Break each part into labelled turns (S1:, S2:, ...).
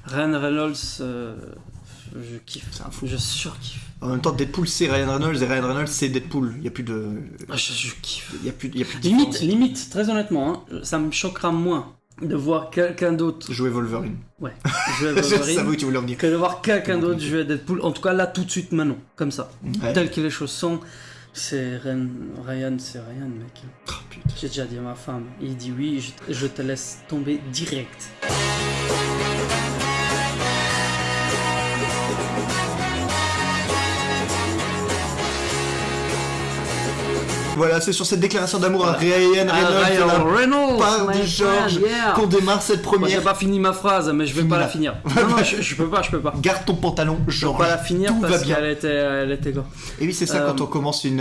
S1: Ryan Reynolds, je kiffe.
S2: C'est un fou.
S1: Je surkiffe.
S2: En même temps, Deadpool c'est Ryan Reynolds et Ryan Reynolds c'est Deadpool. Il y a plus de.
S1: Je kiffe.
S2: Il y a plus de différence.
S1: Limite, très honnêtement, hein, ça me choquera moins de voir quelqu'un d'autre
S2: Jouer Wolverine.
S1: jouer
S2: Je savais
S1: Wolverine
S2: où tu voulais en venir.
S1: que de voir quelqu'un d'autre jouer Deadpool. En tout cas, là, tout de suite, maintenant, comme ça.
S2: Ouais.
S1: Tel que les choses sont, c'est Ryan, c'est Ryan, mec.
S2: Oh, putain.
S1: J'ai déjà dit à ma femme, il dit oui, je te laisse tomber direct.
S2: Voilà, c'est sur cette déclaration d'amour à Ryan Reynolds, par de George, qu'on démarre cette
S1: Moi, j'ai
S2: première.
S1: pas fini ma phrase, mais je vais pas la finir. Non, je peux pas.
S2: Garde ton pantalon,
S1: Je peux
S2: George.
S1: pas la finir
S2: tout
S1: parce
S2: va bien.
S1: qu'elle était gore.
S2: Et oui, c'est ça quand on commence une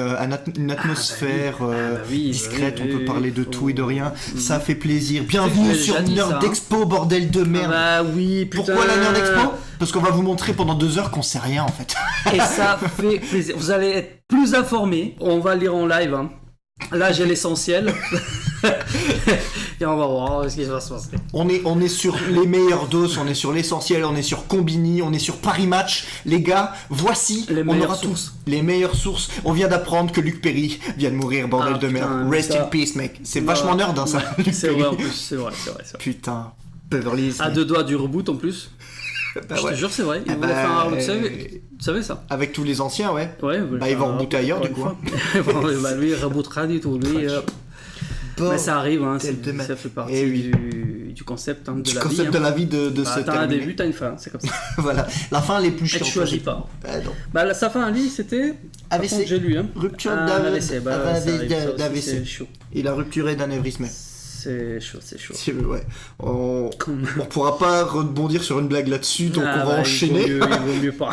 S2: atmosphère discrète,
S1: oui,
S2: on peut parler de tout et de rien. Ça fait plaisir.
S1: C'est
S2: Bienvenue
S1: que j'ai
S2: sur
S1: déjà dit
S2: Nerd
S1: ça, hein.
S2: Expo, bordel de merde.
S1: Bah oui, putain.
S2: Pourquoi la Nerd Expo? Parce qu'on va vous montrer pendant 2 heures qu'on sait rien en fait.
S1: Et ça fait plaisir. Vous allez être plus informés. On va lire en live. Hein. Là, j'ai l'essentiel. Et on va voir ce qui va se passer.
S2: On est sur les meilleures doses, on est sur l'essentiel, on est sur Combini, on est sur Paris Match. Les gars, voici,
S1: Les
S2: on
S1: meilleures
S2: aura
S1: sources.
S2: tous les meilleures sources. On vient d'apprendre que Luc Perry vient de mourir, bordel
S1: Ah,
S2: de
S1: putain,
S2: merde. Rest
S1: ça-
S2: in peace, mec. C'est
S1: Bah,
S2: vachement nerd, hein, ça.
S1: ouais,
S2: Luc
S1: c'est
S2: Perry.
S1: vrai en plus, c'est vrai.
S2: Putain, Beverly Hills.
S1: À 2 doigts du reboot en plus.
S2: Bah
S1: Je
S2: ouais.
S1: te jure, c'est vrai. Ils
S2: Ah
S1: voulaient faire un reboot.
S2: bah,
S1: Tu savais ça?
S2: Avec tous les anciens, ouais.
S1: Ouais.
S2: Bah, ils vont rebooter ailleurs, du coup.
S1: Bah, lui, il rebootera du tout. Lui, mais ça arrive, hein,
S2: de
S1: ça fait partie
S2: Eh oui.
S1: du concept hein, de
S2: Du
S1: la
S2: concept
S1: vie.
S2: de
S1: Hein.
S2: la vie de
S1: Bah,
S2: se
S1: t'as un
S2: terminer.
S1: début, t'as une fin, c'est comme ça.
S2: Voilà, la fin les plus
S1: Et
S2: chiantes.
S1: tu choisis pas.
S2: Ah, non.
S1: Bah, sa fin à lui, c'était. Par
S2: AVC.
S1: contre, j'ai lu. Hein.
S2: Rupture
S1: Un AVC. Bah, ça arrive, ça aussi,
S2: d'AVC.
S1: c'est chaud.
S2: Il a rupturé d'anévrisme.
S1: C'est chaud.
S2: Ouais. On pourra pas rebondir sur une blague là-dessus, donc
S1: Ah,
S2: on va
S1: bah,
S2: enchaîner.
S1: Il vaut mieux pas.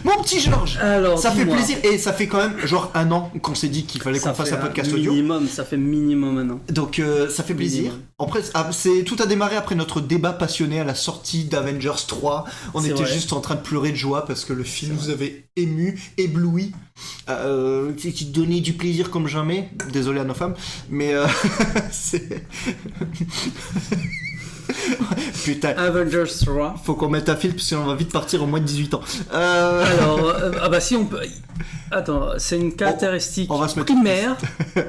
S2: Mon petit Georges,
S1: Alors,
S2: ça fait
S1: dis-moi.
S2: plaisir. Et ça fait quand même genre 1 an qu'on s'est dit qu'il fallait qu'on fasse un podcast audio.
S1: Ça fait minimum maintenant.
S2: Donc ça fait plaisir.
S1: Minimum.
S2: Après, tout a démarré après notre débat passionné à la sortie d'Avengers 3. On
S1: C'est
S2: était
S1: vrai.
S2: juste en train de pleurer de joie parce que le film nous avait ému, ébloui, qui donnait du plaisir comme jamais. Désolé à nos femmes, mais c'est... Putain,
S1: Avengers 3.
S2: faut qu'on mette un film parce qu'on va vite partir au moins de 18 ans.
S1: Alors, ah bah si on peut. Attends, c'est une caractéristique
S2: on va se mettre-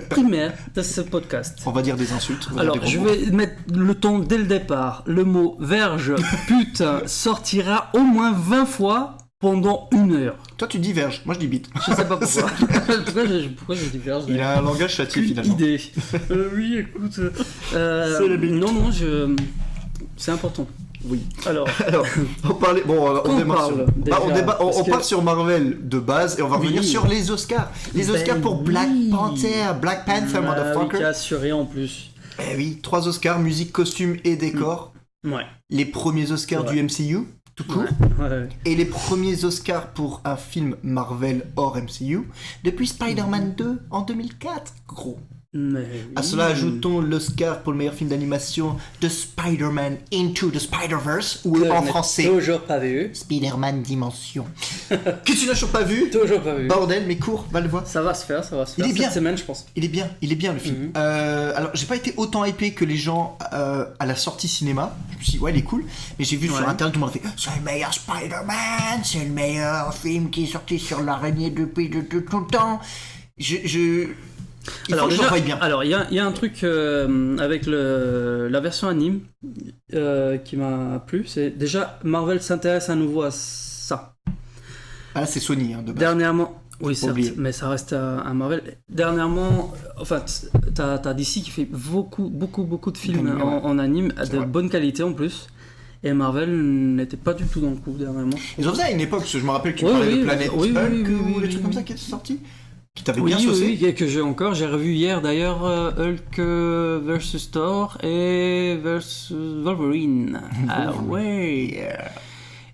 S1: primaire de ce podcast.
S2: On va dire des insultes. on va dire
S1: Alors,
S2: des
S1: je
S2: gros mots.
S1: vais mettre le ton dès le départ. Le mot verge, putain, sortira au moins 20 fois pendant 1 heure.
S2: Toi tu dis verge, moi je dis bite.
S1: Je sais pas pourquoi. pourquoi j'ai dit verge
S2: Il a un langage châtié
S1: Une
S2: finalement.
S1: idée. Oui, écoute.
S2: C'est la bite.
S1: Non, c'est important.
S2: Oui.
S1: Alors,
S2: Alors, on parlait. Bon, on
S1: On
S2: démarre
S1: parle,
S2: sur.
S1: déjà,
S2: On
S1: parce que-
S2: part sur Marvel de base et on va revenir
S1: Oui.
S2: sur les Oscars. Les Oscars
S1: Ben
S2: pour Black
S1: oui.
S2: Panther, Black Panther,
S1: qui
S2: motherfucker.
S1: a assuré en plus.
S2: Eh oui, 3 Oscars, musique, costume et décor.
S1: Ouais.
S2: Les premiers Oscars
S1: Ouais.
S2: du MCU, tout court.
S1: Ouais.
S2: Et les premiers Oscars pour un film Marvel hors MCU depuis Spider-Man 2 en 2004. Gros.
S1: Mais
S2: À
S1: oui.
S2: cela ajoutons l'Oscar pour le meilleur film d'animation de Spider-Man Into the Spider-Verse, ou
S1: Que
S2: en
S1: je n'ai
S2: français
S1: Toujours pas vu.
S2: Spider-Man Dimension. Que tu n'as toujours pas vu?
S1: Toujours pas vu.
S2: Bordel, mais cours, va le voir.
S1: Ça va se faire.
S2: Il est
S1: Cette
S2: bien.
S1: semaine, je pense.
S2: Il est bien le film.
S1: Mhm.
S2: Alors, j'ai pas été autant hypé que les gens à la sortie cinéma. Je me suis dit, ouais, il est cool. Mais j'ai vu sur
S1: Ouais.
S2: internet, tout le monde a fait, c'est le meilleur Spider-Man, c'est le meilleur film qui est sorti sur l'araignée depuis de tout le temps. Il faut que je le voie bien.
S1: alors il y a un truc avec la version anime qui m'a plu. C'est déjà Marvel s'intéresse à nouveau à ça.
S2: Ah, c'est Sony, hein, de base.
S1: Dernièrement, oui
S2: Faut
S1: certes,
S2: oublier.
S1: mais ça reste un Marvel. Dernièrement, enfin, t'as DC qui fait beaucoup de films
S2: D'anime, ouais.
S1: en anime
S2: C'est
S1: de
S2: vrai.
S1: bonne qualité en plus. Et Marvel n'était pas du tout dans le coup dernièrement.
S2: Ils ont fait ça à une époque, parce que je me rappelle que tu
S1: Oui,
S2: parlais
S1: oui,
S2: de Planète
S1: oui, oui,
S2: Hulk
S1: oui,
S2: ou
S1: oui,
S2: des trucs
S1: oui.
S2: comme ça qui étaient sortis, qui t'avaient
S1: Oui,
S2: bien saucé.
S1: oui, et que j'ai revu hier d'ailleurs Hulk versus Thor et versus Wolverine. Ah ouais.
S2: Yeah.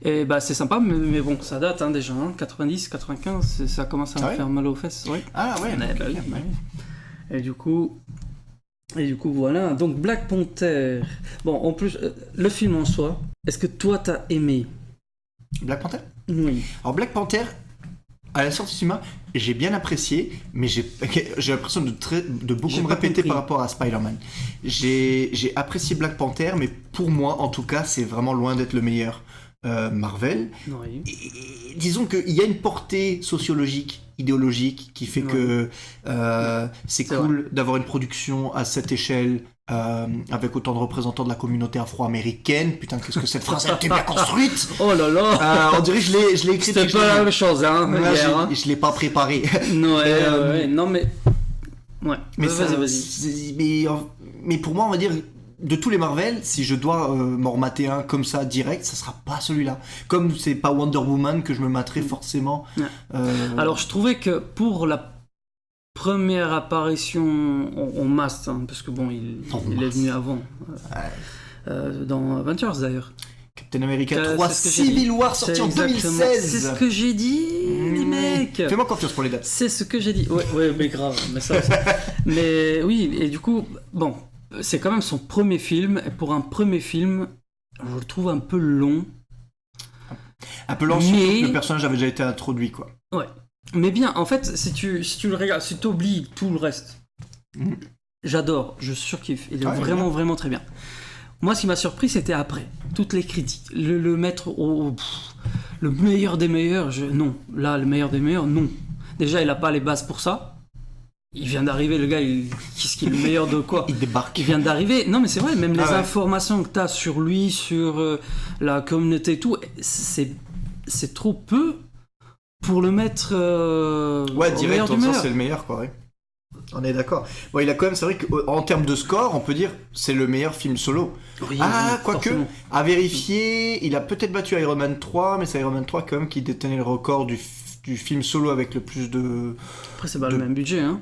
S1: Et bah c'est sympa, mais bon, ça date hein, déjà, hein, 90, 95, ça commence à
S2: Ah
S1: me
S2: ouais
S1: faire mal aux fesses. Ouais.
S2: Ah ouais,
S1: Ouais,
S2: ok,
S1: bah oui,
S2: ok.
S1: bah oui. Et du coup, voilà. Donc Black Panther. Bon, en plus, le film en soi, est-ce que toi t'as aimé?
S2: Black Panther.
S1: Oui.
S2: Alors Black Panther, À la sortie du cinéma, j'ai bien apprécié, mais j'ai l'impression de beaucoup
S1: J'ai
S2: me
S1: pas
S2: répéter
S1: compris.
S2: par rapport à Spider-Man. J'ai apprécié Black Panther, mais pour moi, en tout cas, c'est vraiment loin d'être le meilleur Marvel.
S1: Oui.
S2: Et disons qu'il y a une portée sociologique, idéologique, qui fait que c'est cool d'avoir une production à cette échelle, avec autant de représentants de la communauté afro-américaine. Putain, qu'est-ce que cette phrase a été bien construite.
S1: Oh là là.
S2: On dirait que je l'ai écrit.
S1: C'était pas la même chose, hein,
S2: Là,
S1: hier, hein.
S2: je l'ai pas préparé.
S1: Non, non, mais... Ouais,
S2: Mais
S1: vas-y.
S2: Mais pour moi, on va dire, de tous les Marvel, si je dois m'en remater un comme ça direct, ça sera pas celui-là. Comme c'est pas Wonder Woman que je me materai forcément.
S1: Ouais. Alors, je trouvais que pour la première apparition en masse, hein, parce que bon, il est venu avant, dans Avengers d'ailleurs.
S2: Captain America 3
S1: c'est ce que j'ai
S2: Civil
S1: dit.
S2: War sorti en
S1: C'est
S2: 2016.
S1: C'est ce que j'ai dit, les mecs.
S2: Fais-moi confiance pour les dates.
S1: C'est ce que j'ai dit. Ouais, mais grave. Mais mais oui, et du coup, bon, c'est quand même son premier film. Et pour un premier film, je le trouve un peu long.
S2: Un peu lent, surtout que le personnage avait déjà été introduit, quoi.
S1: Ouais. Mais bien, en fait, si tu le regardes, si tu oublies tout le reste, j'adore, je surkiffe. Il est vraiment, vraiment très bien. Moi, ce qui m'a surpris, c'était après. Toutes les critiques. Le mettre le meilleur des meilleurs, non. Là, le meilleur des meilleurs, non. Déjà, il n'a pas les bases pour ça. Il vient d'arriver, le gars, qu'est-ce qu'il est le meilleur de quoi?
S2: Il débarque.
S1: Il vient d'arriver. Non, mais c'est vrai, même les informations que tu as sur lui, sur la communauté et tout, c'est trop peu pour le mettre
S2: direct, dans le sens, c'est le meilleur, quoi, ouais. On est d'accord. Bon, il a quand même, c'est vrai qu'en termes de score, on peut dire c'est le meilleur film solo.
S1: Oui,
S2: quoique, à vérifier, il a peut-être battu Iron Man 3, mais c'est Iron Man 3 quand même qui détenait le record du film solo avec le plus de...
S1: Après, c'est pas le même budget, hein.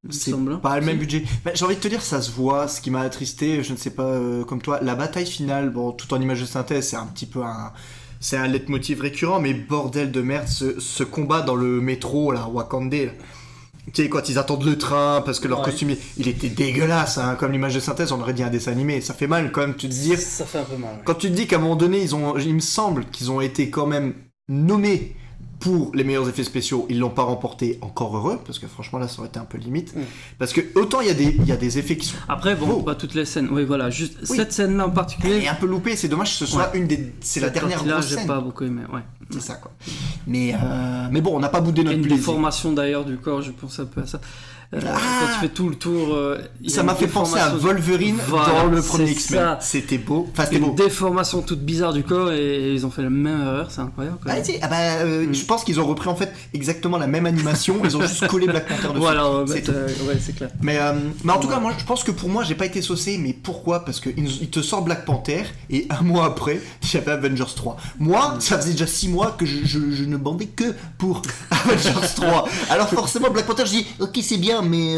S2: C'est pas le même budget. Mais j'ai envie de te dire, ça se voit. Ce qui m'a attristé, je ne sais pas, comme toi, la bataille finale, bon, tout en image de synthèse, c'est un petit peu c'est un leitmotiv récurrent, mais bordel de merde, ce combat dans le métro, là, Wakandé, là. Tu sais, quand ils attendent le train, parce que leur costume, il était dégueulasse, hein, comme l'image de synthèse, on aurait dit un dessin animé. Ça fait mal quand même, tu te dis.
S1: Ça fait un peu mal. Ouais.
S2: Quand tu te dis qu'à un moment donné, il me semble qu'ils ont été quand même nommés pour les meilleurs effets spéciaux, ils l'ont pas remporté, encore heureux, parce que franchement là ça aurait été un peu limite. Parce que autant il y a des effets qui sont...
S1: Après bon, pas toutes les scènes, oui voilà, juste cette scène-là en particulier...
S2: Elle est un peu loupée, c'est dommage que ce soit c'est la dernière grosse scène.
S1: J'ai pas beaucoup aimé, ouais.
S2: C'est ça quoi. Mais bon, on n'a pas boudé notre plaisir.
S1: Une déformation d'ailleurs du corps, je pense un peu à ça. Quand tu fais tout le tour...
S2: ça m'a fait penser à Wolverine dans le premier X-Men. C'était beau. Enfin, c'était beau.
S1: Une déformation toute bizarre du corps et ils ont fait la même erreur, c'est incroyable.
S2: Je pense qu'ils ont repris en fait exactement la même animation, ils ont juste collé Black Panther dessus.
S1: Voilà,
S2: c'est
S1: clair.
S2: Mais en tout cas, moi je pense que pour moi, j'ai pas été saucé, mais pourquoi? Parce qu'il te sort Black Panther et un mois après, il y avait Avengers 3. Moi, ça faisait déjà 6 mois que je ne bandais que pour Avengers 3. Alors forcément, Black Panther, je dis, ok, c'est bien, mais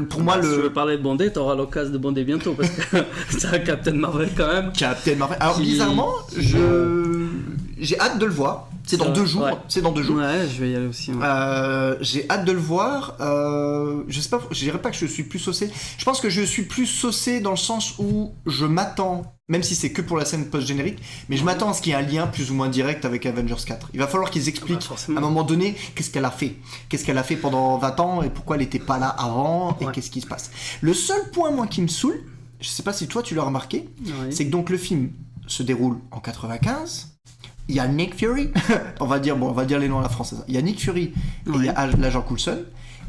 S2: pour moi,
S1: Si tu veux parler de bander, t'auras l'occasion de bander bientôt, parce que c'est un Captain Marvel quand même.
S2: Captain Marvel. Alors bizarrement, j'ai hâte de le voir. C'est dans 2 jours. C'est dans 2 jours.
S1: Ouais, je vais y aller aussi. Ouais.
S2: J'ai hâte de le voir. Je sais pas, je dirais pas que je suis plus saucé. Je pense que je suis plus saucé dans le sens où je m'attends, même si c'est que pour la scène post-générique, mais je m'attends à ce qu'il y ait un lien plus ou moins direct avec Avengers 4. Il va falloir qu'ils expliquent à un moment donné qu'est-ce qu'elle a fait. Qu'est-ce qu'elle a fait pendant 20 ans et pourquoi elle était pas là avant et qu'est-ce qui se passe. Le seul point, moi, qui me saoule, je sais pas si toi tu l'as remarqué, c'est que donc le film se déroule en 95. Il y a Nick Fury, on va dire les noms à la française. Il y a Nick Fury et il y a l'agent Coulson.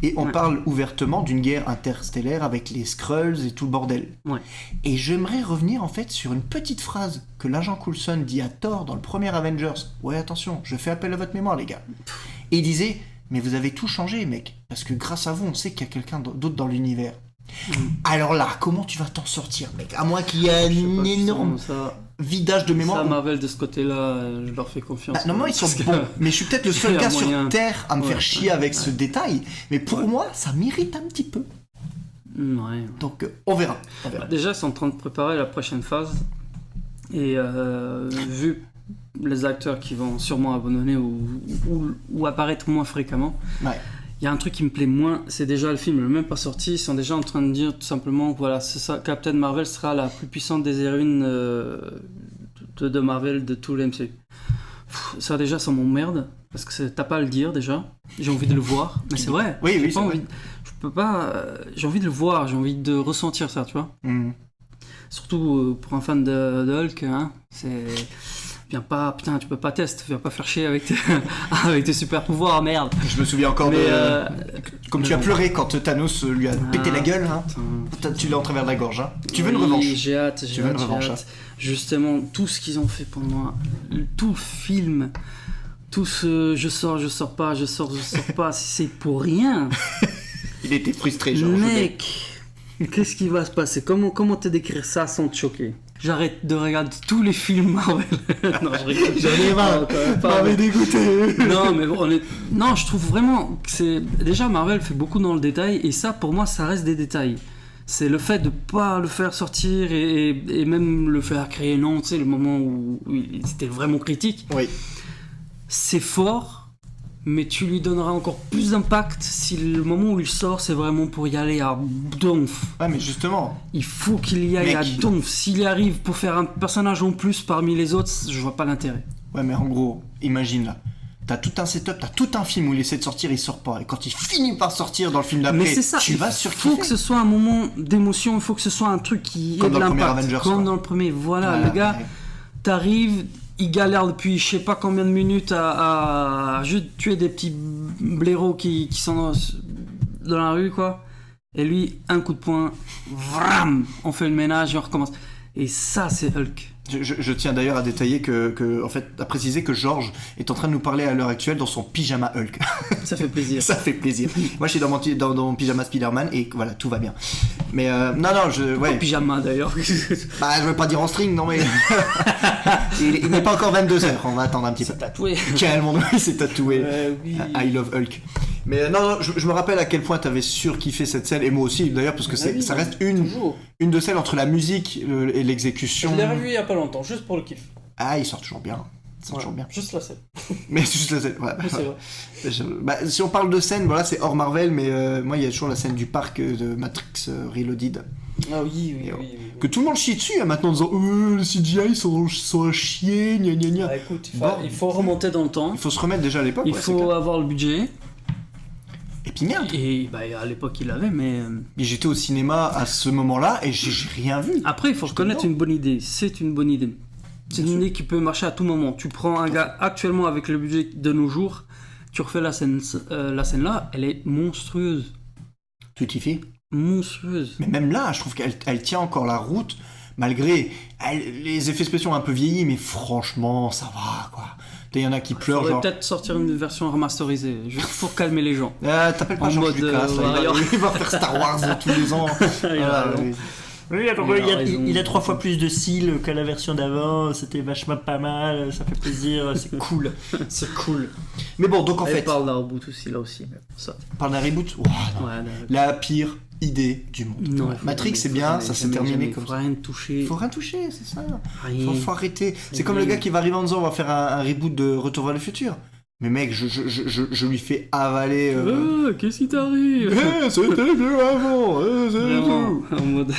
S2: Et on parle ouvertement d'une guerre interstellaire avec les Skrulls et tout le bordel. Ouais. Et j'aimerais revenir en fait sur une petite phrase que l'agent Coulson dit à Thor dans le premier Avengers. Ouais, attention, je fais appel à votre mémoire, les gars. Et il disait, mais vous avez tout changé, mec. Parce que grâce à vous, on sait qu'il y a quelqu'un d'autre dans l'univers. Alors là, comment tu vas t'en sortir, mec? À moins qu'il y ait un énorme vidage de mémoire.
S1: Ça, Marvel, de ce côté-là, je leur fais confiance.
S2: Normalement, ils sont bons. Mais je suis peut-être le seul gars sur Terre à me faire chier avec ce détail. Mais pour moi, ça m'irrite un petit peu.
S1: Ouais.
S2: Donc, on verra.
S1: Déjà, ils sont en train de préparer la prochaine phase. Et vu les acteurs qui vont sûrement abandonner ou apparaître moins fréquemment... Ouais. Il y a un truc qui me plaît moins, c'est déjà le film n'est même pas sorti, ils sont déjà en train de dire tout simplement que voilà, c'est ça, Captain Marvel sera la plus puissante des héroïnes de Marvel de tout l'MCU. Ça déjà, ça m'emmerde. Parce que t'as pas à le dire déjà. J'ai envie de le voir. Mais c'est vrai.
S2: Oui,
S1: j'ai
S2: oui,
S1: pas
S2: c'est
S1: envie. Je peux pas. J'ai envie de le voir. J'ai envie de ressentir ça, tu vois. Surtout pour un fan de Hulk, hein. C'est. Viens pas. Putain, tu peux pas tester. Viens pas faire chier avec tes, avec tes super pouvoirs, merde.
S2: Je me souviens encore comme tu as pleuré quand Thanos lui a pété la gueule. Hein. Tu l'as en travers de la gorge. Hein. Tu veux une revanche?
S1: J'ai hâte.
S2: Tu veux une revanche? Hein.
S1: Justement, tout ce qu'ils ont fait pour moi, tout le film, tout ce je sors pas, c'est pour rien.
S2: Il était frustré, genre.
S1: Mec, qu'est-ce qui va se passer? Comment te décrire ça sans te choquer? J'arrête de regarder tous les films Marvel. Non, je rigole.
S2: J'en ai marre. Marvel dégoûté.
S1: Non, mais non, je trouve vraiment que c'est déjà Marvel fait beaucoup dans le détail et ça pour moi ça reste des détails. C'est le fait de pas le faire sortir et même le faire créer non, tu sais, le moment où c'était vraiment critique.
S2: Oui.
S1: C'est fort, mais tu lui donneras encore plus d'impact si le moment où il sort, c'est vraiment pour y aller à donf.
S2: Ouais, mais justement.
S1: Il faut qu'il y aille à donf. S'il y arrive pour faire un personnage en plus parmi les autres, je vois pas l'intérêt.
S2: Ouais, mais en gros, imagine là. T'as tout un setup, t'as tout un film où il essaie de sortir, il sort pas. Et quand il finit par sortir dans le film d'après, tu vas surkiffer.
S1: Il faut que ce soit un moment d'émotion, il faut que ce soit un truc qui ait de l'impact. Comme dans le premier, voilà, le gars, t'arrives, il galère depuis je sais pas combien de minutes à juste tuer des petits blaireaux qui sont dans la rue, quoi. Et lui, un coup de poing, vram, on fait le ménage et on recommence. Et ça, c'est Hulk.
S2: Je tiens d'ailleurs à détailler en fait, à préciser que Georges est en train de nous parler à l'heure actuelle dans son pyjama Hulk.
S1: Ça fait plaisir.
S2: Ça fait plaisir. Moi, je suis dans mon pyjama Spider-Man et voilà, tout va bien. Mais non, ouais.
S1: Pyjama d'ailleurs.
S2: Bah, je veux pas dire en string, non mais. il n'est pas encore 22h, on va attendre un petit peu.
S1: C'est tatoué.
S2: Carrément, il s'est tatoué.
S1: Oui.
S2: I love Hulk. Mais non, je me rappelle à quel point t'avais surkiffé cette scène, et moi aussi d'ailleurs, parce que ça reste une de celles entre la musique et l'exécution.
S1: Je l'ai revu il y a pas longtemps, juste pour le kiff.
S2: Ah, il sort toujours bien. Toujours bien.
S1: Juste la scène.
S2: Mais juste la scène, ouais.
S1: C'est vrai.
S2: Si on parle de scène, voilà, c'est hors Marvel, mais moi il y a toujours la scène du parc de Matrix Reloaded.
S1: Ah oui.
S2: Que tout le monde chie dessus maintenant en disant le CGI ils sont à chier, gna gna gna.
S1: Ah, écoute, il faut remonter dans le temps.
S2: Il faut se remettre déjà à l'époque.
S1: Il faut avoir le budget.
S2: Et puis merde.
S1: Et bah, à l'époque il l'avait, mais.
S2: Et j'étais au cinéma à ce moment-là et j'ai rien vu.
S1: Après, il faut reconnaître une bonne idée. C'est une bonne idée. C'est une idée qui peut marcher à tout moment. Tu prends un gars actuellement avec le budget de nos jours, tu refais la scène là, elle est monstrueuse.
S2: Tu t'y fais?
S1: Monstrueuse.
S2: Mais même là, je trouve qu'elle tient encore la route, malgré les effets spéciaux ont un peu vieilli, mais franchement, ça va quoi. Il y en a qui pleurent.
S1: Faudrait peut-être sortir une version remasterisée, juste pour calmer les gens.
S2: T'appelles pas George Lucas, il va faire Star Wars tous les ans.
S3: Oui, il a 3 fois plus de cils que la version d'avant, c'était vachement pas mal, ça fait plaisir, c'est cool.
S1: C'est cool.
S2: Mais bon, donc en fait.
S1: Elle parle d'un reboot aussi, là aussi. Ça.
S2: Parle d'un reboot? La pire idée du monde.
S1: Non,
S2: Matrix, c'est bien, ça s'est terminé comme ça.
S1: Faut rien toucher.
S2: Faut rien toucher, c'est ça.
S1: Rien.
S2: Faut arrêter. C'est comme le gars qui va arriver en disant on va faire un reboot de Retour vers le futur. Mais mec, je lui fais avaler.
S1: Qu'est-ce qui t'arrive?
S2: C'était mieux avant.
S1: Vraiment, en mode.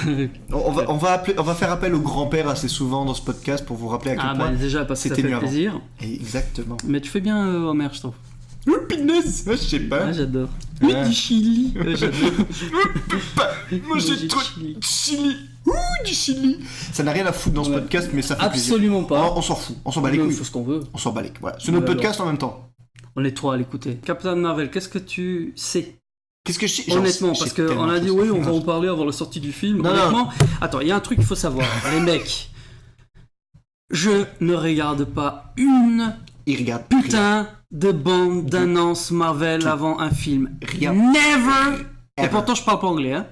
S2: On va faire appel au grand-père assez souvent dans ce podcast pour vous rappeler à quel point
S1: déjà parce que ça
S2: c'était
S1: fait
S2: mieux
S1: plaisir.
S2: Exactement.
S1: Mais tu fais bien Homer, je trouve.
S2: Pinaise, je sais pas.
S1: Ah, j'adore. Oui, du chili. J'adore.
S2: Moi j'ai trop de chili. Du chili. Ça n'a rien à foutre dans ce podcast, mais ça fait plaisir.
S1: Absolument pas.
S2: On s'en fout. On s'en bat les couilles.
S1: On fait ce qu'on veut.
S2: On s'en bat les couilles. Voilà. C'est notre podcast en même temps.
S1: On est trois à l'écouter. Captain Marvel, qu'est-ce que tu sais?
S2: Qu'est-ce que je sais?
S1: Honnêtement, parce qu'on a dit oui, on va en parler avant la sortie du film.
S2: Non,
S1: honnêtement, attends, il y a un truc qu'il faut savoir. Les mecs, je ne regarde pas une putain de bande d'annonce Marvel avant un film.
S2: Rien.
S1: Never. Et pourtant, je parle pas anglais, hein.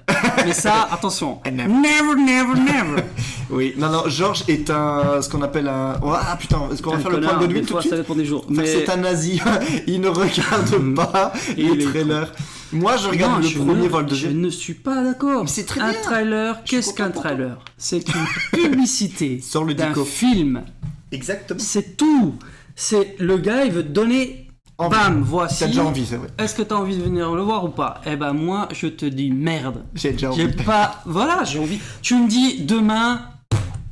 S1: Mais ça, attention. Never.
S2: Oui, non, Georges est ce qu'on appelle un. Ah putain, est-ce qu'on va faire le point de Godwin tout de suite?
S1: Ça dépend des jours.
S2: Mais c'est un nazi. Il ne regarde pas les trailers. Moi, je regarde le premier, voire le deuxième.
S1: Je ne suis pas d'accord.
S2: Mais c'est très
S1: bien. Un trailer, qu'est-ce qu'un trailer? C'est une publicité d'un film.
S2: Exactement.
S1: C'est tout. C'est le gars, il veut te donner. Bam, voici.
S2: T'as déjà envie, c'est vrai.
S1: Est-ce que t'as envie de venir le voir ou pas? Eh ben moi, je te dis merde.
S2: J'ai déjà envie.
S1: J'ai pas. Voilà, j'ai envie. Tu me dis demain,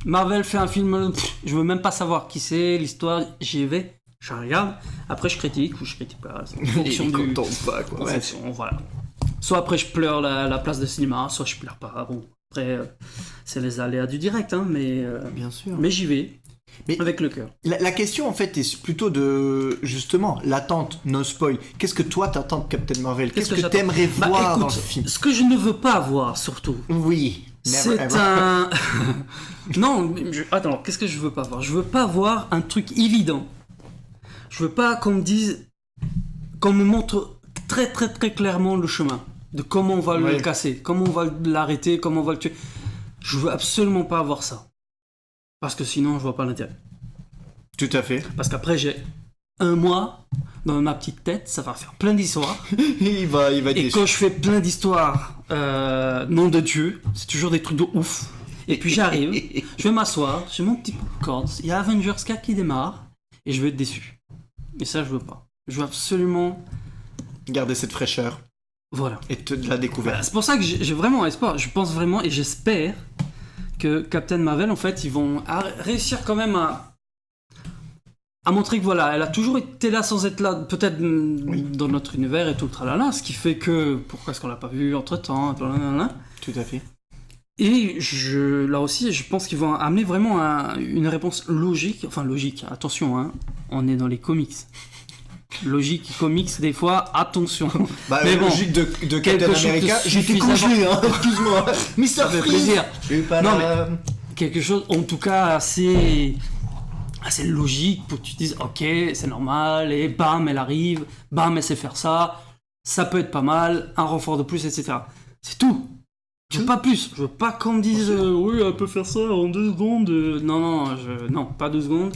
S1: Marvel fait un film. Je veux même pas savoir qui c'est, l'histoire. J'y vais Je regarde, après je critique ou je critique pas. C'est en fonction
S2: Il est
S1: du...
S2: content ou pas, quoi.
S1: en
S2: Ouais.
S1: fonction, voilà. Soit après je pleure la place de cinéma, soit je pleure pas. Bon, après, c'est les aléas du direct, hein,
S2: Bien sûr.
S1: mais j'y vais,
S2: Mais-
S1: avec le cœur.
S2: La question en fait est plutôt de justement l'attente, no spoil. Qu'est-ce que toi t'attends de Captain Marvel? Qu'est-ce que
S1: j'attends
S2: t'aimerais
S1: Bah,
S2: voir dans
S1: écoute,
S2: le film?
S1: ce que je ne veux pas voir, surtout,
S2: Oui. Never
S1: c'est
S2: ever.
S1: un... non, attends, qu'est-ce que je veux pas voir? Je veux pas voir un truc évident. Je veux pas qu'on me dise... qu'on me montre très très très clairement le chemin. De comment on va
S2: Ouais.
S1: le casser, comment on va l'arrêter, comment on va le tuer. Je veux absolument pas avoir ça. Parce que sinon, je vois pas l'intérêt.
S2: Tout à fait.
S1: Parce qu'après, j'ai un mois dans ma petite tête, ça va faire plein d'histoires.
S2: il va être
S1: Et
S2: déçu.
S1: quand je fais plein d'histoires, nom de Dieu, c'est toujours des trucs de ouf. Et puis j'arrive, je vais m'asseoir, j'ai mon petit popcorn, il y a Avengers 4 qui démarre, et je vais être déçu. Et ça, je veux pas. Je veux absolument...
S2: Garder cette fraîcheur
S1: Voilà.
S2: et de la découverte.
S1: C'est pour ça que j'ai vraiment espoir. Je pense vraiment, et j'espère, que Captain Marvel, en fait, ils vont réussir quand même à montrer que voilà, elle a toujours été là sans être là, peut-être dans notre univers et tout le tralala, ce qui fait que pourquoi est-ce qu'on l'a pas vu entre temps,
S2: Tout à fait.
S1: et là aussi, je pense qu'ils vont amener vraiment une réponse logique, enfin logique, attention, hein, on est dans les comics. Logique, comics, des fois, attention.
S2: Bah,
S1: Mais bon,
S2: logique de Captain
S1: quelque chose
S2: America,
S1: de
S2: j'ai fait
S1: suffisamment-
S2: congeler, hein, excuse-moi. Mr.
S1: Ça fait
S2: Freeze.
S1: plaisir.
S2: Je suis pas
S1: Non,
S2: là.
S1: Quelque chose, en tout cas, assez logique pour que tu te dises, ok, c'est normal, et bam, elle arrive, bam, elle sait faire ça, ça peut être pas mal, un renfort de plus, etc. C'est tout. Je veux pas plus. Je veux pas qu'on me dise, oui, elle peut faire ça en 2 secondes. Non, pas 2 secondes.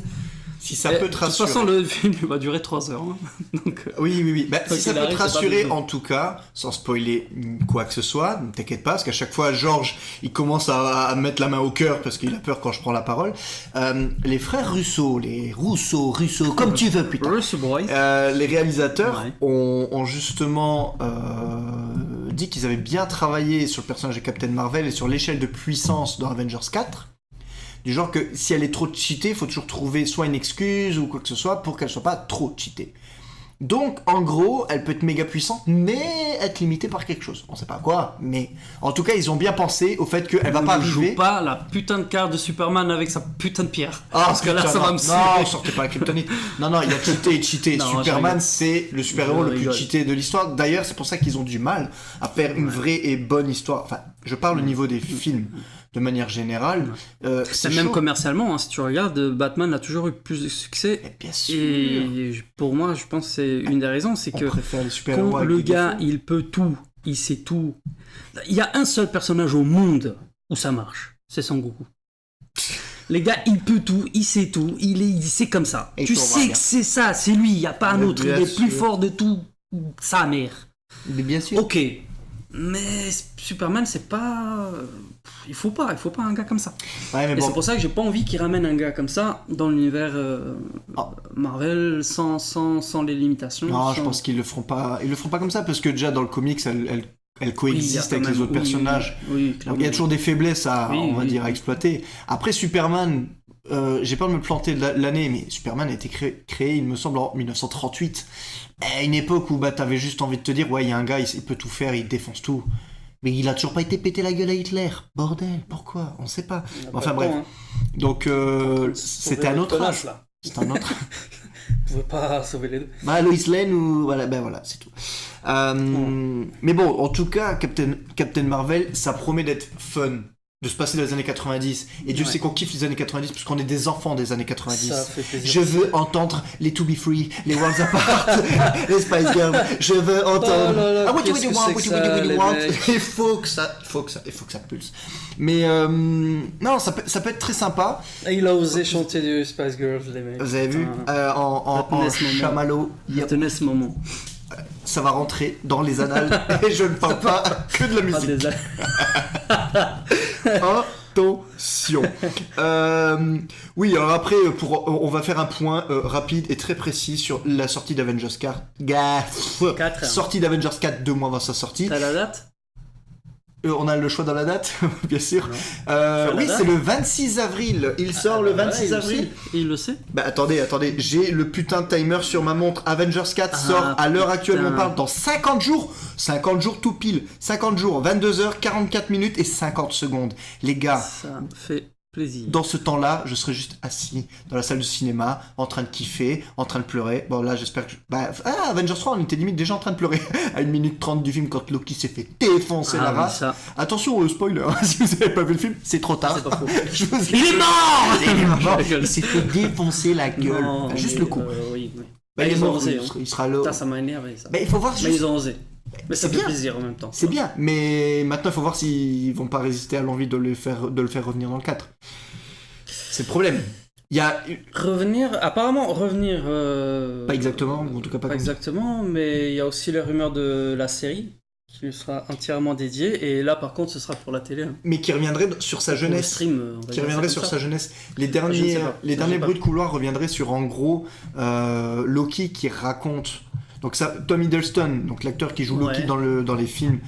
S2: Si ça peut te
S1: De toute
S2: rassurer.
S1: façon, le film va durer 3 heures. hein. Donc,
S2: Oui. Bah,
S1: Quoi
S2: si ça
S1: qu'il
S2: peut te
S1: arrive, c'est pas
S2: rassurer,
S1: deux
S2: en tout cas, sans spoiler quoi que ce soit, ne t'inquiète pas, parce qu'à chaque fois, Georges, il commence à mettre la main au cœur parce qu'il a peur quand je prends la parole. Les frères Russo, comme tu veux, putain.
S1: Bruce Boy.
S2: Les réalisateurs
S1: Ouais.
S2: ont justement dit qu'ils avaient bien travaillé sur le personnage de Captain Marvel et sur l'échelle de puissance dans Avengers 4. Du genre que si elle est trop cheatée, il faut toujours trouver soit une excuse ou quoi que ce soit pour qu'elle soit pas trop cheatée. Donc, en gros, elle peut être méga puissante, mais être limitée par quelque chose. On sait pas quoi, mais en tout cas, ils ont bien pensé au fait qu'elle va pas
S1: Ne joue
S2: arriver.
S1: pas la putain de carte de Superman avec sa putain de pierre.
S2: Ah,
S1: Parce que là,
S2: putain,
S1: ça va
S2: non.
S1: me
S2: Non,
S1: saouler.
S2: sortez pas la kryptonite. Non, il a cheaté et cheaté.
S1: Non, je
S2: Superman,
S1: rigole.
S2: c'est le super-héros
S1: Je
S2: le plus
S1: rigole.
S2: cheaté de l'histoire. D'ailleurs, c'est pour ça qu'ils ont du mal à faire une vraie et bonne histoire. Enfin, je parle au niveau des films. De manière générale, c'est
S1: Même
S2: chaud.
S1: commercialement, hein, si tu regardes, Batman a toujours eu plus de succès.
S2: Mais bien sûr.
S1: Et pour moi, je pense que c'est une des raisons, c'est
S2: On
S1: que
S2: préfère les super-héros
S1: quand
S2: avec
S1: le
S2: des
S1: gars,
S2: défauts.
S1: il peut tout, il sait tout. Il y a un seul personnage au monde où ça marche, c'est Son Goku. Les gars, il peut tout, il sait tout, c'est comme ça.
S2: Et
S1: tu
S2: il tournera
S1: sais
S2: bien.
S1: que c'est ça, c'est lui, il n'y a pas un
S2: Mais
S1: autre, il
S2: bien
S1: est plus
S2: sûr.
S1: fort de tout, sa mère.
S2: Mais bien sûr.
S1: Ok, mais Superman, c'est pas... Il faut pas un gars comme ça.
S2: Ouais, mais
S1: Et
S2: bon.
S1: c'est pour ça que j'ai pas envie qu'ils ramènent un gars comme ça dans l'univers
S2: Ah.
S1: Marvel sans les limitations.
S2: Non, je
S1: sans-
S2: pense qu'ils le feront pas. Ils le feront pas comme ça parce que déjà dans le comics, elle
S1: Oui, il y a
S2: coexiste
S1: quand
S2: avec les
S1: même-
S2: autres
S1: oui,
S2: personnages.
S1: Oui,
S2: Donc,
S1: clairement.
S2: il y a toujours des faiblesses à,
S1: Oui,
S2: on va
S1: oui,
S2: dire, à
S1: oui.
S2: exploiter. Après Superman, j'ai peur de me planter de l'année, mais Superman a été créé, il me semble, en 1938. À une époque où bah, t'avais juste envie de te dire, ouais, il y a un gars, il peut tout faire, il défonce tout. Mais il a toujours pas été pété la gueule à Hitler. Bordel, pourquoi? On sait pas.
S1: On a
S2: Enfin
S1: pas le
S2: bref.
S1: temps, hein.
S2: Donc c'était un autre âge.
S1: Là.
S2: C'est un autre.
S1: Vous pouvez pas sauver les deux.
S2: Bah, Lois Lane ou voilà, ben voilà, c'est tout. Mais bon, en tout cas, Captain Marvel, ça promet d'être fun, de se passer dans les années 90. Et Dieu
S1: Ouais.
S2: sait qu'on kiffe les années 90 puisqu'on est des enfants des années 90.
S1: Ça fait plaisir.
S2: Je veux entendre les To Be Free, les Worlds Apart, les Spice Girls. Je veux entendre.
S1: Oh là là,
S2: Ah, what do
S1: qu'est-ce
S2: you
S1: que
S2: want,
S1: c'est
S2: what
S1: que
S2: do
S1: ça,
S2: you
S1: les
S2: want.
S1: mecs.
S2: Il faut que ça pulse. Mais non, ça peut être très sympa.
S1: Il a osé chanter du Spice Girls, les mecs.
S2: Vous avez vu
S1: Putain.
S2: en
S1: Retenez ce moment.
S2: chamallow,
S1: Retenez ce moment.
S2: ça va rentrer dans les annales et je ne parle pas que de la
S1: Pas
S2: musique.
S1: des...
S2: Attention. Oui, alors après, on va faire un point rapide et très précis sur la sortie d'Avengers 4.
S1: 4.
S2: Sortie d'Avengers 4 2 mois avant sa sortie.
S1: T'as la date?
S2: On a le choix dans la date, bien sûr.
S1: Non.
S2: Oui,
S1: date.
S2: c'est le 26 avril. Il sort le 26 avril.
S1: Et il le sait.
S2: Bah attendez, j'ai le putain de timer sur ma montre. Avengers 4 sort à l'heure actuelle où on parle dans 50 jours. 50 jours tout pile. 50 jours, 22h, 44 minutes et 50 secondes. Les gars,
S1: Ça fait plaisir.
S2: dans ce temps-là, je serai juste assis dans la salle de cinéma, en train de kiffer, en train de pleurer. Bon là, j'espère que... Avengers 3, on était limite déjà en train de pleurer à 1 minute 30 du film quand Loki s'est fait défoncer la
S1: oui,
S2: race.
S1: ça.
S2: Attention, spoiler, si vous avez pas vu le film, c'est trop tard.
S1: C'est pas faux.
S2: Je vous ai-
S1: Il est mort.
S2: Il est mort.
S1: Je rigole.
S2: Il s'est fait défoncer la gueule.
S1: Non,
S2: Enfin, juste
S1: mais,
S2: le coup.
S1: oui, oui.
S2: Bah, il est
S1: ils ont
S2: mort,
S1: osé.
S2: il sera là.
S1: Putain, ça m'a énervé ça.
S2: Bah, il faut voir
S1: Mais
S2: juste...
S1: ils ont osé. Mais ça
S2: C'est
S1: fait
S2: bien.
S1: plaisir en même temps.
S2: C'est bien, mais maintenant il faut voir s'ils vont pas résister à l'envie de le faire revenir dans le 4. C'est le problème. Il y a...
S1: Apparemment revenir.
S2: Pas exactement, ou en tout cas pas
S1: Pas
S2: comme ça.
S1: exactement, mais il y a aussi les rumeurs de la série qui lui sera entièrement dédiée. Et là, par contre, ce sera pour la télé. Hein.
S2: Mais qui reviendrait sur sa
S1: Pour le
S2: jeunesse.
S1: stream, on va
S2: Qui
S1: dire
S2: reviendrait
S1: ça
S2: sur
S1: comme
S2: sa
S1: ça.
S2: jeunesse. Les
S1: Je ne
S2: derniers,
S1: sais pas.
S2: les
S1: Ça,
S2: derniers
S1: je sais
S2: bruits de couloir reviendraient sur en gros Loki qui raconte. Donc ça, Tom Hiddleston, donc l'acteur qui joue Loki
S1: Ouais.
S2: dans les films,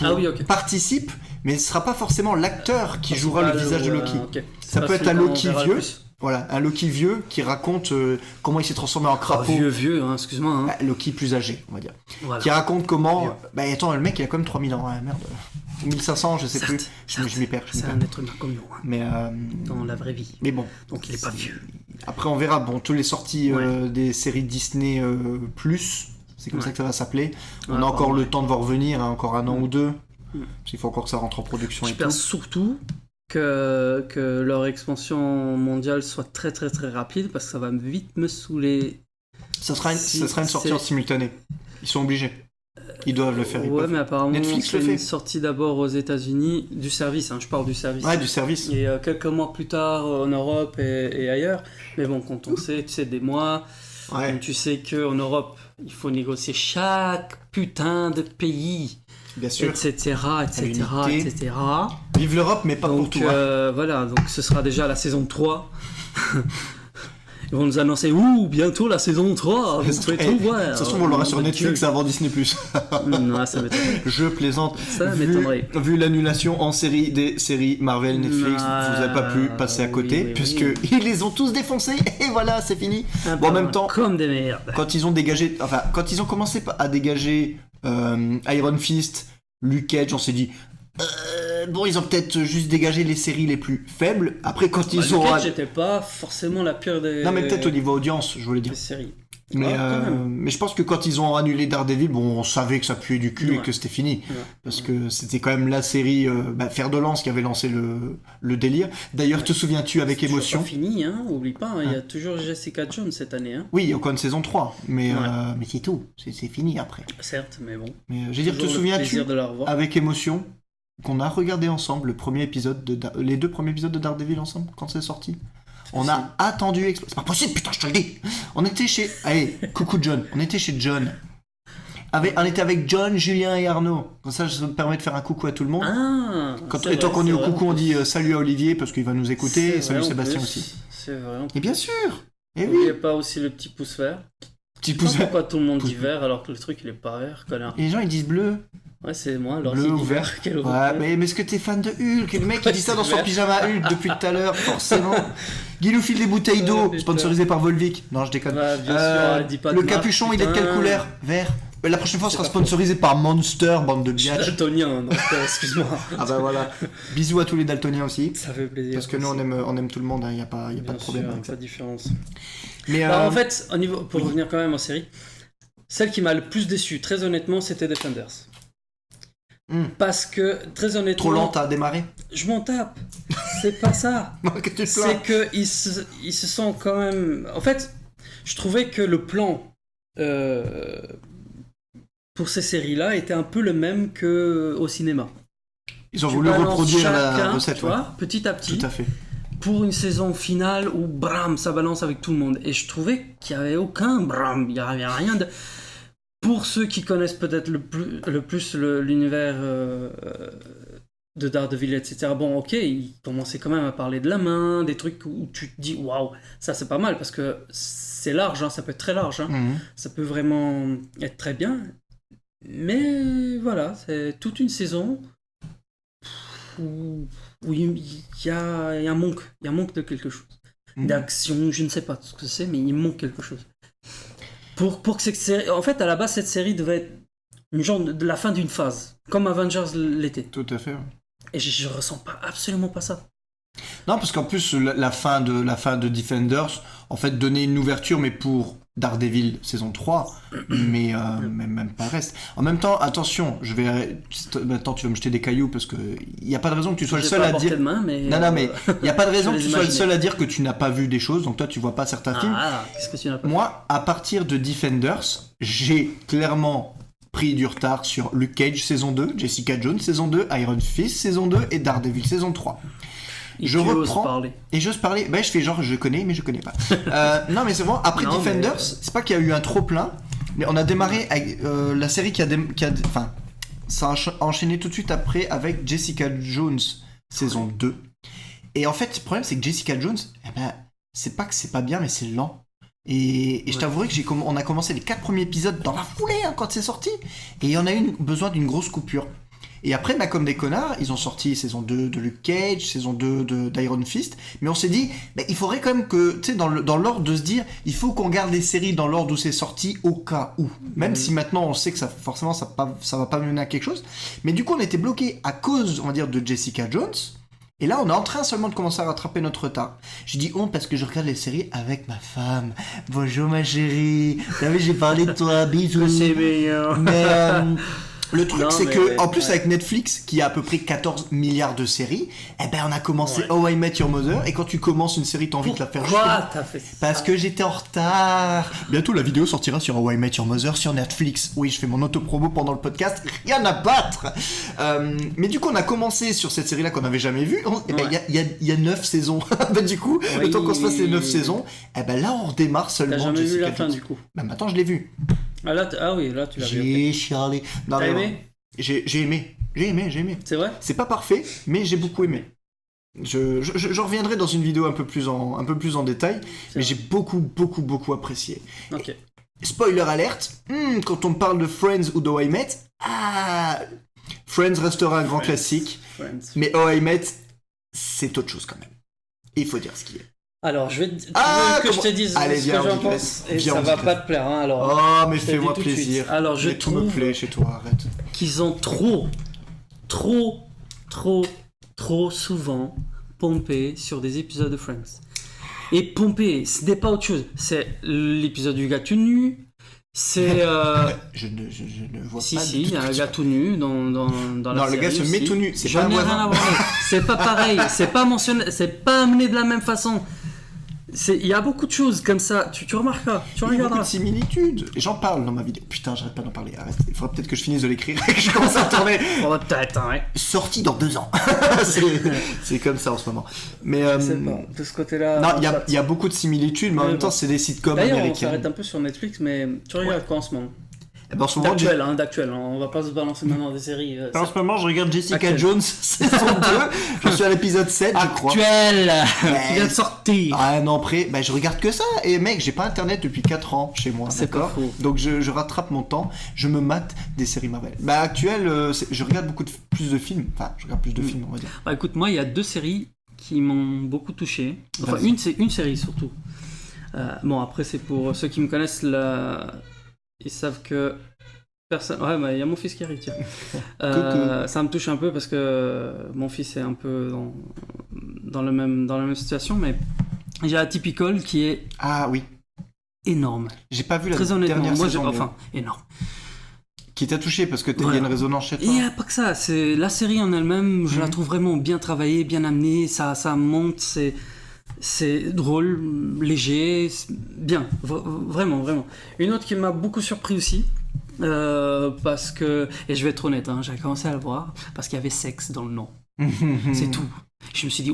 S1: Ah oui, ok.
S2: participe, mais ce sera pas forcément l'acteur qui jouera
S1: Pas
S2: le visage de Loki.
S1: ok.
S2: Ça
S1: C'est
S2: peut
S1: pas
S2: être un
S1: celui qu'on
S2: Loki
S1: verra le
S2: vieux.
S1: plus.
S2: Voilà, un Loki vieux qui raconte comment il s'est transformé en
S1: Ah,
S2: crapaud.
S1: vieux, hein, excuse-moi. Hein.
S2: Loki plus âgé, on va dire.
S1: Voilà.
S2: Qui raconte comment...
S1: Vieux.
S2: Bah attends, le mec il a quand même 3000 ans, hein, merde. Ou 1500, je sais
S1: Certes,
S2: plus. Je m'y perds.
S1: C'est un être humain comme nous, hein,
S2: Mais,
S1: dans la vraie vie.
S2: mais bon.
S1: Donc il est pas vieux.
S2: Après on verra, bon, toutes les sorties
S1: Ouais.
S2: des séries Disney+, c'est comme
S1: Ouais.
S2: ça que ça va s'appeler. On
S1: Ouais,
S2: a encore
S1: pardon.
S2: le temps de voir revenir, hein, encore un an ou deux.
S1: Mm.
S2: Parce qu'il faut encore que ça rentre en production et
S1: J'espère
S2: tout.
S1: surtout que leur expansion mondiale soit très très très rapide parce que ça va vite me saouler.
S2: Ça sera une sortie
S1: c'est-
S2: en simultané. Ils sont obligés. Ils doivent le faire. Ils
S1: Ouais,
S2: peuvent.
S1: mais apparemment
S2: Netflix
S1: c'est
S2: le fait.
S1: une sortie d'abord aux États-Unis du service. Hein, je parle du service.
S2: Ouais, du service.
S1: Et quelques mois plus tard en Europe et ailleurs. Mais bon, quand on sait, tu sais, des mois,
S2: Ouais,
S1: tu sais qu'en Europe, il faut négocier chaque putain de pays,
S2: bien sûr.
S1: etc., etc.,
S2: l'unité.
S1: etc.
S2: Vive l'Europe, mais pas pour
S1: Donc
S2: tout. hein.
S1: voilà, donc ce sera déjà la saison 3. Ils vont nous annoncer, bientôt la saison 3, vous pouvez tout voir.
S2: De toute façon, on l'aura sur
S1: Mon
S2: Netflix
S1: Dieu.
S2: avant Disney+.
S1: Non, ça m'étonnerait.
S2: Je plaisante.
S1: Ça m'étonnerait.
S2: Vu l'annulation en série des séries Marvel, Netflix, vous n'avez pas pu passer à côté,
S1: oui,
S2: puisque
S1: oui.
S2: ils les ont tous défoncés, et voilà, c'est fini.
S1: Ah,
S2: Bon, en
S1: bah,
S2: même temps,
S1: comme des merdes.
S2: quand ils ont dégagé, enfin, quand ils ont commencé à dégager Iron Fist, Luke Cage, on s'est dit, bon, ils ont peut-être juste dégagé les séries les plus faibles. Après, quand ils ont...
S1: J'étais pas forcément la pire des.
S2: Non, mais peut-être au niveau audience, je voulais dire.
S1: des séries.
S2: Mais,
S1: Ouais, quand même.
S2: mais je pense que quand ils ont annulé Daredevil, bon, on savait que ça puait du cul et
S1: Ouais.
S2: que c'était fini.
S1: Ouais.
S2: Parce que c'était quand même la série Fer de Lance qui avait lancé le délire. D'ailleurs, te souviens-tu avec
S1: C'est toujours
S2: émotion
S1: pas fini, hein, oublie pas, hein, il y a toujours Jessica Jones cette année. Hein.
S2: Oui, il y a encore une saison 3, mais,
S1: Ouais.
S2: mais c'est tout. C'est fini après.
S1: Certes, mais bon.
S2: Mais je veux dire, te
S1: Toujours le
S2: souviens-tu
S1: plaisir de la revoir.
S2: avec émotion qu'on a regardé ensemble les 2 premiers épisodes de Daredevil ensemble quand c'est sorti? On a attendu... C'est pas possible, putain, je te le dis. On était chez... Allez, coucou John. On était chez John. On était avec John, Julien et Arnaud. Comme ça, ça me permet de faire un coucou à tout le monde.
S1: Ah
S2: Et tant qu'on est au coucou, on dit salut à Olivier parce qu'il va nous écouter. Et
S1: C'est
S2: salut
S1: vrai, en
S2: Sébastien
S1: plus.
S2: aussi.
S1: C'est vrai. en
S2: Et
S1: plus.
S2: bien sûr. Et oui.
S1: N'oubliez pas aussi le petit pouce vert.
S2: Petit
S1: Je sais
S2: pouce
S1: pas
S2: vert.
S1: pourquoi tout le monde
S2: Pouce
S1: dit vert alors que le truc il est pas vert, connard.
S2: Et les gens ils disent bleu.
S1: Ouais, c'est moi, alors
S2: Bleu
S1: il
S2: ou
S1: dit
S2: vert.
S1: vert. Quel
S2: Ouais,
S1: horreur.
S2: mais est-ce que t'es fan de Hulk? Le mec il
S1: Ouais,
S2: dit ça
S1: c'est
S2: dans son
S1: vert.
S2: pyjama Hulk depuis tout à l'heure, forcément. Guy nous file des bouteilles d'eau,
S1: putain.
S2: sponsorisées par Volvic. Non, je déconne.
S1: Ouais, bien sûr, elle dit pas de
S2: le
S1: marque,
S2: capuchon, il est de quelle
S1: putain.
S2: couleur? Vert. La prochaine fois,
S1: C'est
S2: sera
S1: pas
S2: sponsorisé par Monster, bande de
S1: Je suis
S2: biatch.
S1: daltonien, donc excuse-moi.
S2: Ah bah voilà. Bisous à tous les daltoniens aussi.
S1: Ça fait plaisir.
S2: Parce que nous, on aime tout le monde, il n'y a pas de problème avec ça.
S1: Pas de différence.
S2: Mais
S1: Bah, en fait, au niveau, pour
S2: oui.
S1: revenir quand même en série, celle qui m'a le plus déçu, très honnêtement, c'était Defenders. Parce que, très honnêtement...
S2: trop lente à démarrer.
S1: Je m'en tape. C'est pas ça.
S2: Que tu te
S1: C'est
S2: plains.
S1: que ils se sont quand même... En fait, je trouvais que le plan pour ces séries-là était un peu le même qu'au cinéma.
S2: Ils ont
S1: Tu
S2: voulu
S1: balances
S2: reproduire la
S1: chacun,
S2: recette,
S1: tu
S2: ouais.
S1: vois, petit à petit.
S2: Tout à fait.
S1: Pour une saison finale où bram, ça balance avec tout le monde. Et je trouvais qu'il n'y avait aucun bram, il n'y avait rien de... Pour ceux qui connaissent peut-être le plus l'univers de Daredevil, etc. Bon, ok, ils commençaient quand même à parler de la main, des trucs où tu te dis, waouh, ça c'est pas mal, parce que c'est large, hein, ça peut être très large, hein. Ça peut vraiment être très bien. Mais voilà, c'est toute une saison où il y a un manque. Il y a un manque de quelque chose. D'action, je ne sais pas ce que c'est, mais il manque quelque chose. Pour que cette série... En fait, à la base, cette série devait être une genre de la fin d'une phase, comme Avengers l'était.
S2: Tout à fait.
S1: Et je ressens absolument pas ça.
S2: Non, parce qu'en plus, la fin de Defenders, en fait, donnait une ouverture, mais pour Daredevil saison 3, mais même pas le reste. En même temps, attention, maintenant tu vas me jeter des cailloux, parce que il n'y a pas de raison que tu sois le seul à dire...
S1: Main, mais
S2: Non, mais il n'y a pas de raison
S1: je
S2: que
S1: les
S2: tu sois le
S1: imaginais.
S2: seul à dire que tu n'as pas vu des choses, donc toi, tu vois pas certains films.
S1: Ah, qu'est-ce que tu n'as pas fait?
S2: Moi, à partir de Defenders, j'ai clairement pris du retard sur Luke Cage saison 2, Jessica Jones saison 2, Iron Fist saison 2 et Daredevil saison 3.
S1: Et
S2: Je
S1: tu oses
S2: reprends
S1: parler.
S2: et j'ose parler. Bah, je fais genre je connais, mais je connais pas. Non, mais c'est bon. Après
S1: Non,
S2: Defenders,
S1: mais-
S2: c'est pas qu'il y a eu un trop plein, mais on a démarré avec la série enfin, ça a enchaîné tout de suite après avec Jessica Jones saison 2. Et en fait, le problème c'est que Jessica Jones, c'est pas que c'est pas bien, mais c'est lent. Et je t'avouerai que on a commencé les 4 premiers épisodes dans la foulée quand c'est sorti, et on a eu besoin d'une grosse coupure. Et après, comme des connards, ils ont sorti saison 2 de Luke Cage, saison 2 d'Iron Fist, mais on s'est dit, il faudrait quand même que, tu sais, dans l'ordre de se dire, il faut qu'on garde les séries dans l'ordre où c'est sorti, au cas où. Même si maintenant on sait que forcément ça va pas mener à quelque chose. Mais du coup, on était bloqué à cause, on va dire, de Jessica Jones. Et là, on est en train seulement de commencer à rattraper notre retard. Je dis parce que je regarde les séries avec ma femme. Bonjour ma chérie. Vous savez, j'ai parlé de toi, bisous.
S1: C'est meilleur.
S2: Mais le truc,
S1: Non,
S2: c'est
S1: mais
S2: que,
S1: ouais,
S2: en plus,
S1: ouais.
S2: avec Netflix, qui a à peu près 14 milliards de séries, on a commencé
S1: Ouais.
S2: How I Met Your Mother. Et quand tu commences une série, t'as envie de la faire jusqu'au
S1: Pourquoi
S2: bout.
S1: t'as fait ça?
S2: Parce que j'étais en retard. Bientôt, la vidéo sortira sur How I Met Your Mother sur Netflix. Oui, je fais mon autopromo pendant le podcast. Rien à battre. Mais du coup, on a commencé sur cette série-là qu'on n'avait jamais vue. Il y a 9 saisons. Du coup, le
S1: Oui.
S2: temps qu'on se fasse les 9 saisons, là, on redémarre seulement.
S1: T'as jamais vu
S2: Jessica
S1: la fin
S2: Jones.
S1: du coup?
S2: Maintenant, je l'ai vu.
S1: Ah oui, là tu l'as vu.
S2: J'ai chialé. Non,
S1: T'as
S2: mais
S1: aimé?
S2: J'ai aimé.
S1: C'est vrai?
S2: C'est pas parfait, mais j'ai beaucoup aimé. Je reviendrai dans une vidéo un peu plus en détail, mais
S1: vrai.
S2: j'ai beaucoup apprécié.
S1: Ok.
S2: Spoiler alerte, quand on parle de Friends ou d'How I Met, Friends restera un grand
S1: Friends.
S2: classique,
S1: Friends.
S2: mais How I Met, c'est autre chose quand même. Il faut dire ce qu'il y a.
S1: Alors, tu veux que
S2: comment-
S1: je te dise
S2: Allez,
S1: ce
S2: viens,
S1: que
S2: on
S1: j'en
S2: digresse.
S1: pense? Et
S2: Viens,
S1: ça
S2: on
S1: va
S2: digresse.
S1: pas te plaire, hein, alors.
S2: Oh, mais
S1: je te le
S2: fais-moi
S1: dis tout de
S2: plaisir.
S1: suite. Alors, je
S2: Mais tout me
S1: trouve
S2: plaît chez toi, arrête.
S1: qu'ils ont trop souvent pompé sur des épisodes de Friends. Et pompé, ce n'est pas autre chose. C'est l'épisode du gars tout nu. C'est.
S2: Je ne vois
S1: Si,
S2: pas
S1: si,
S2: du
S1: il y a
S2: tout
S1: un
S2: ce
S1: gars
S2: que
S1: tout nu dans la
S2: Non, le
S1: série
S2: gars se met
S1: aussi.
S2: tout nu, c'est
S1: J'en
S2: pas un
S1: ai rien
S2: voisin.
S1: à voir. C'est pas pareil, c'est pas mentionné, c'est pas amené de la même façon. Il y a beaucoup de choses comme ça, tu remarqueras, tu
S2: Il y a beaucoup
S1: regarderas.
S2: de similitudes. Et j'en parle dans ma vidéo. Putain, j'arrête pas d'en parler. Arrête. Il faudrait peut-être que je finisse de l'écrire et que je commence à tourner.
S1: On va peut-être, hein, ouais.
S2: Sorti dans 2 ans. c'est comme ça en ce moment. Mais
S1: C'est bon, de ce côté-là.
S2: non,
S1: on s'arrête.
S2: il y a beaucoup de similitudes, mais en
S1: Mais
S2: même temps,
S1: bon.
S2: c'est des sitcoms
S1: D'ailleurs, on
S2: américains.
S1: s'arrête un peu sur Netflix, mais tu regardes quoi en ce moment?
S2: Et ben, en ce moment,
S1: D'actuel, hein, on va pas se balancer maintenant des séries.
S3: En ce moment, je regarde Jessica
S2: Jessica Jones, saison 2. Je suis à l'épisode 7, je crois.
S1: Actuel
S2: Ouais.
S1: qui vient de sortir.
S2: Ah, un an près, je regarde que ça. Et mec, j'ai pas internet depuis 4 ans chez moi.
S1: C'est
S2: d'accord
S1: pas faux.
S2: Donc je rattrape mon temps, je me mate des séries Marvel. Actuel, je regarde plus de films. Enfin, je regarde plus de films, on va dire.
S1: Bah écoute, moi il y a 2 séries qui m'ont beaucoup touché. Enfin,
S2: Vas-y.
S1: c'est une série surtout. Bon, après, c'est pour ceux qui me connaissent, ils savent que personne. Ouais, bah il y a mon fils qui arrive, tiens.
S2: Coucou.
S1: Ça me touche un peu parce que mon fils est un peu dans la même situation, mais j'ai Atypical qui est
S2: Ah oui.
S1: énorme.
S2: J'ai pas vu la
S1: Très honnêtement,
S2: dernière
S1: moi,
S2: saison.
S1: enfin, énorme.
S2: Qui t'a touché parce que il y a
S1: Voilà.
S2: une résonance chez
S1: Et
S2: toi.
S1: il n'y a pas que ça, c'est la série en elle-même, je la
S2: Mhm.
S1: trouve vraiment bien travaillée, bien amenée, ça monte, c'est drôle, léger, c'est bien, vraiment. Une autre qui m'a beaucoup surpris aussi, parce que, et je vais être honnête, hein, j'ai commencé à le voir, parce qu'il y avait sexe dans le nom, c'est tout. Je me suis dit,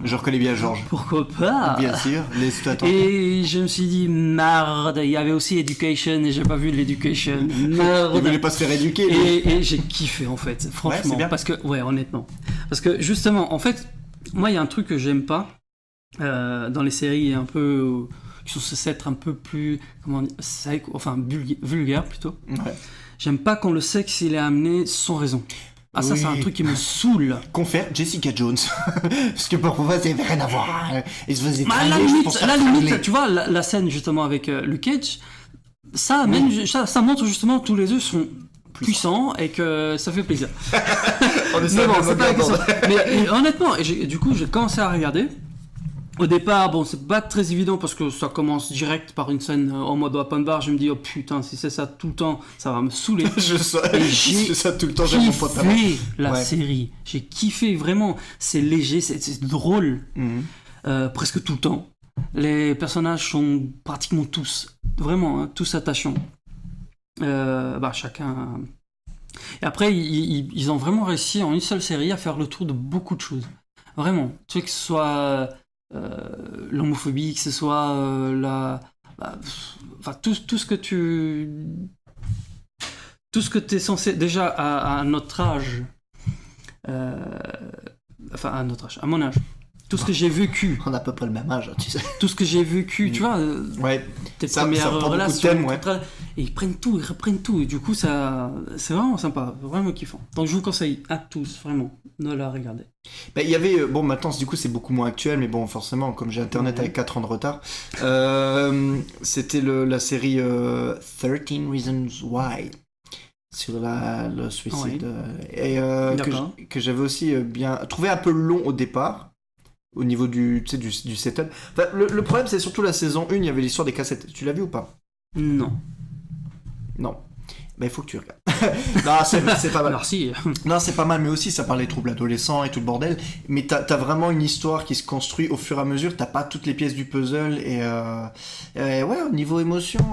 S2: Je reconnais bien Georges.
S1: pourquoi pas?
S2: Bien sûr, laisse-toi attendre.
S1: Et je me suis dit, merde, il y avait aussi Education, et j'ai pas vu l'Education,
S2: Il
S1: merde.
S2: voulait pas se faire éduquer. lui.
S1: Et j'ai kiffé en fait, franchement,
S2: c'est bien.
S1: parce que, ouais, honnêtement. Parce que justement, en fait, moi, il y a un truc que j'aime pas dans les séries un peu qui sont censées être un peu plus, comment dire, vulgaires plutôt.
S2: Ouais.
S1: J'aime pas quand le sexe il est amené sans raison. Ah, ça, c'est un
S2: Oui.
S1: truc qui me saoule.
S2: Confère Jessica Jones. Parce que pour moi, ça n'avait rien à voir. Ils se faisaient
S1: Mais à la
S2: traîner pour se faire
S1: limite,
S2: trangler.
S1: tu vois, la scène justement avec Luke Cage, ça, même, ça montre justement que tous les deux sont puissants et que ça fait plaisir.
S2: On est
S1: Mais bon,
S2: sur
S1: c'est pas la
S2: même
S1: question.
S2: longueur d'onde.
S1: Mais honnêtement, du coup, j'ai commencé à regarder. Au départ, bon, c'est pas très évident parce que ça commence direct par une scène en mode open bar. Je me dis, oh putain, si c'est ça tout le temps, ça va me saouler.
S2: Je
S1: j'ai
S2: fais ça tout le temps, j'aime mon pote avant.
S1: kiffé la
S2: Ouais.
S1: série. J'ai kiffé vraiment. C'est léger, c'est drôle.
S2: Mhm.
S1: Presque tout le temps. Les personnages sont pratiquement tous, vraiment, hein, tous attachants. Chacun. Et après, ils ont vraiment réussi en une seule série à faire le tour de beaucoup de choses. Vraiment. Tu sais, que ce soit l'homophobie, que ce soit tout ce que tu. Tout ce que tu es censé. Déjà, à notre âge. À notre âge, à mon âge. Tout ce que j'ai vécu,
S2: On a à peu près le même âge, tu sais.
S1: tout ce que j'ai vécu, tu vois,
S2: Ouais.
S1: tes
S2: Ça
S1: premières
S2: reprend beaucoup de
S1: relations,
S2: thèmes, ouais.
S1: et ils prennent tout, ils reprennent tout, et du coup, ça, c'est vraiment sympa, vraiment kiffant. Donc je vous conseille à tous, vraiment, de la regarder.
S2: Bah, il y avait, bon maintenant du coup c'est beaucoup moins actuel, mais bon forcément comme j'ai internet avec 4 ans de retard, c'était la série 13 Reasons Why sur le suicide.
S1: D'accord.
S2: Que j'avais aussi bien trouvé un peu long au départ au niveau du setup. Enfin, le problème c'est surtout la saison 1, il y avait l'histoire des cassettes. Tu l'as vu ou pas?
S1: Non.
S2: Non. Bah il faut que tu regardes. Non, c'est pas mal.
S1: Alors si,
S2: Non, c'est pas mal, mais aussi ça parle des troubles adolescents et tout le bordel. Mais t'as vraiment une histoire qui se construit au fur et à mesure. T'as pas toutes les pièces du puzzle et ouais, au niveau émotion,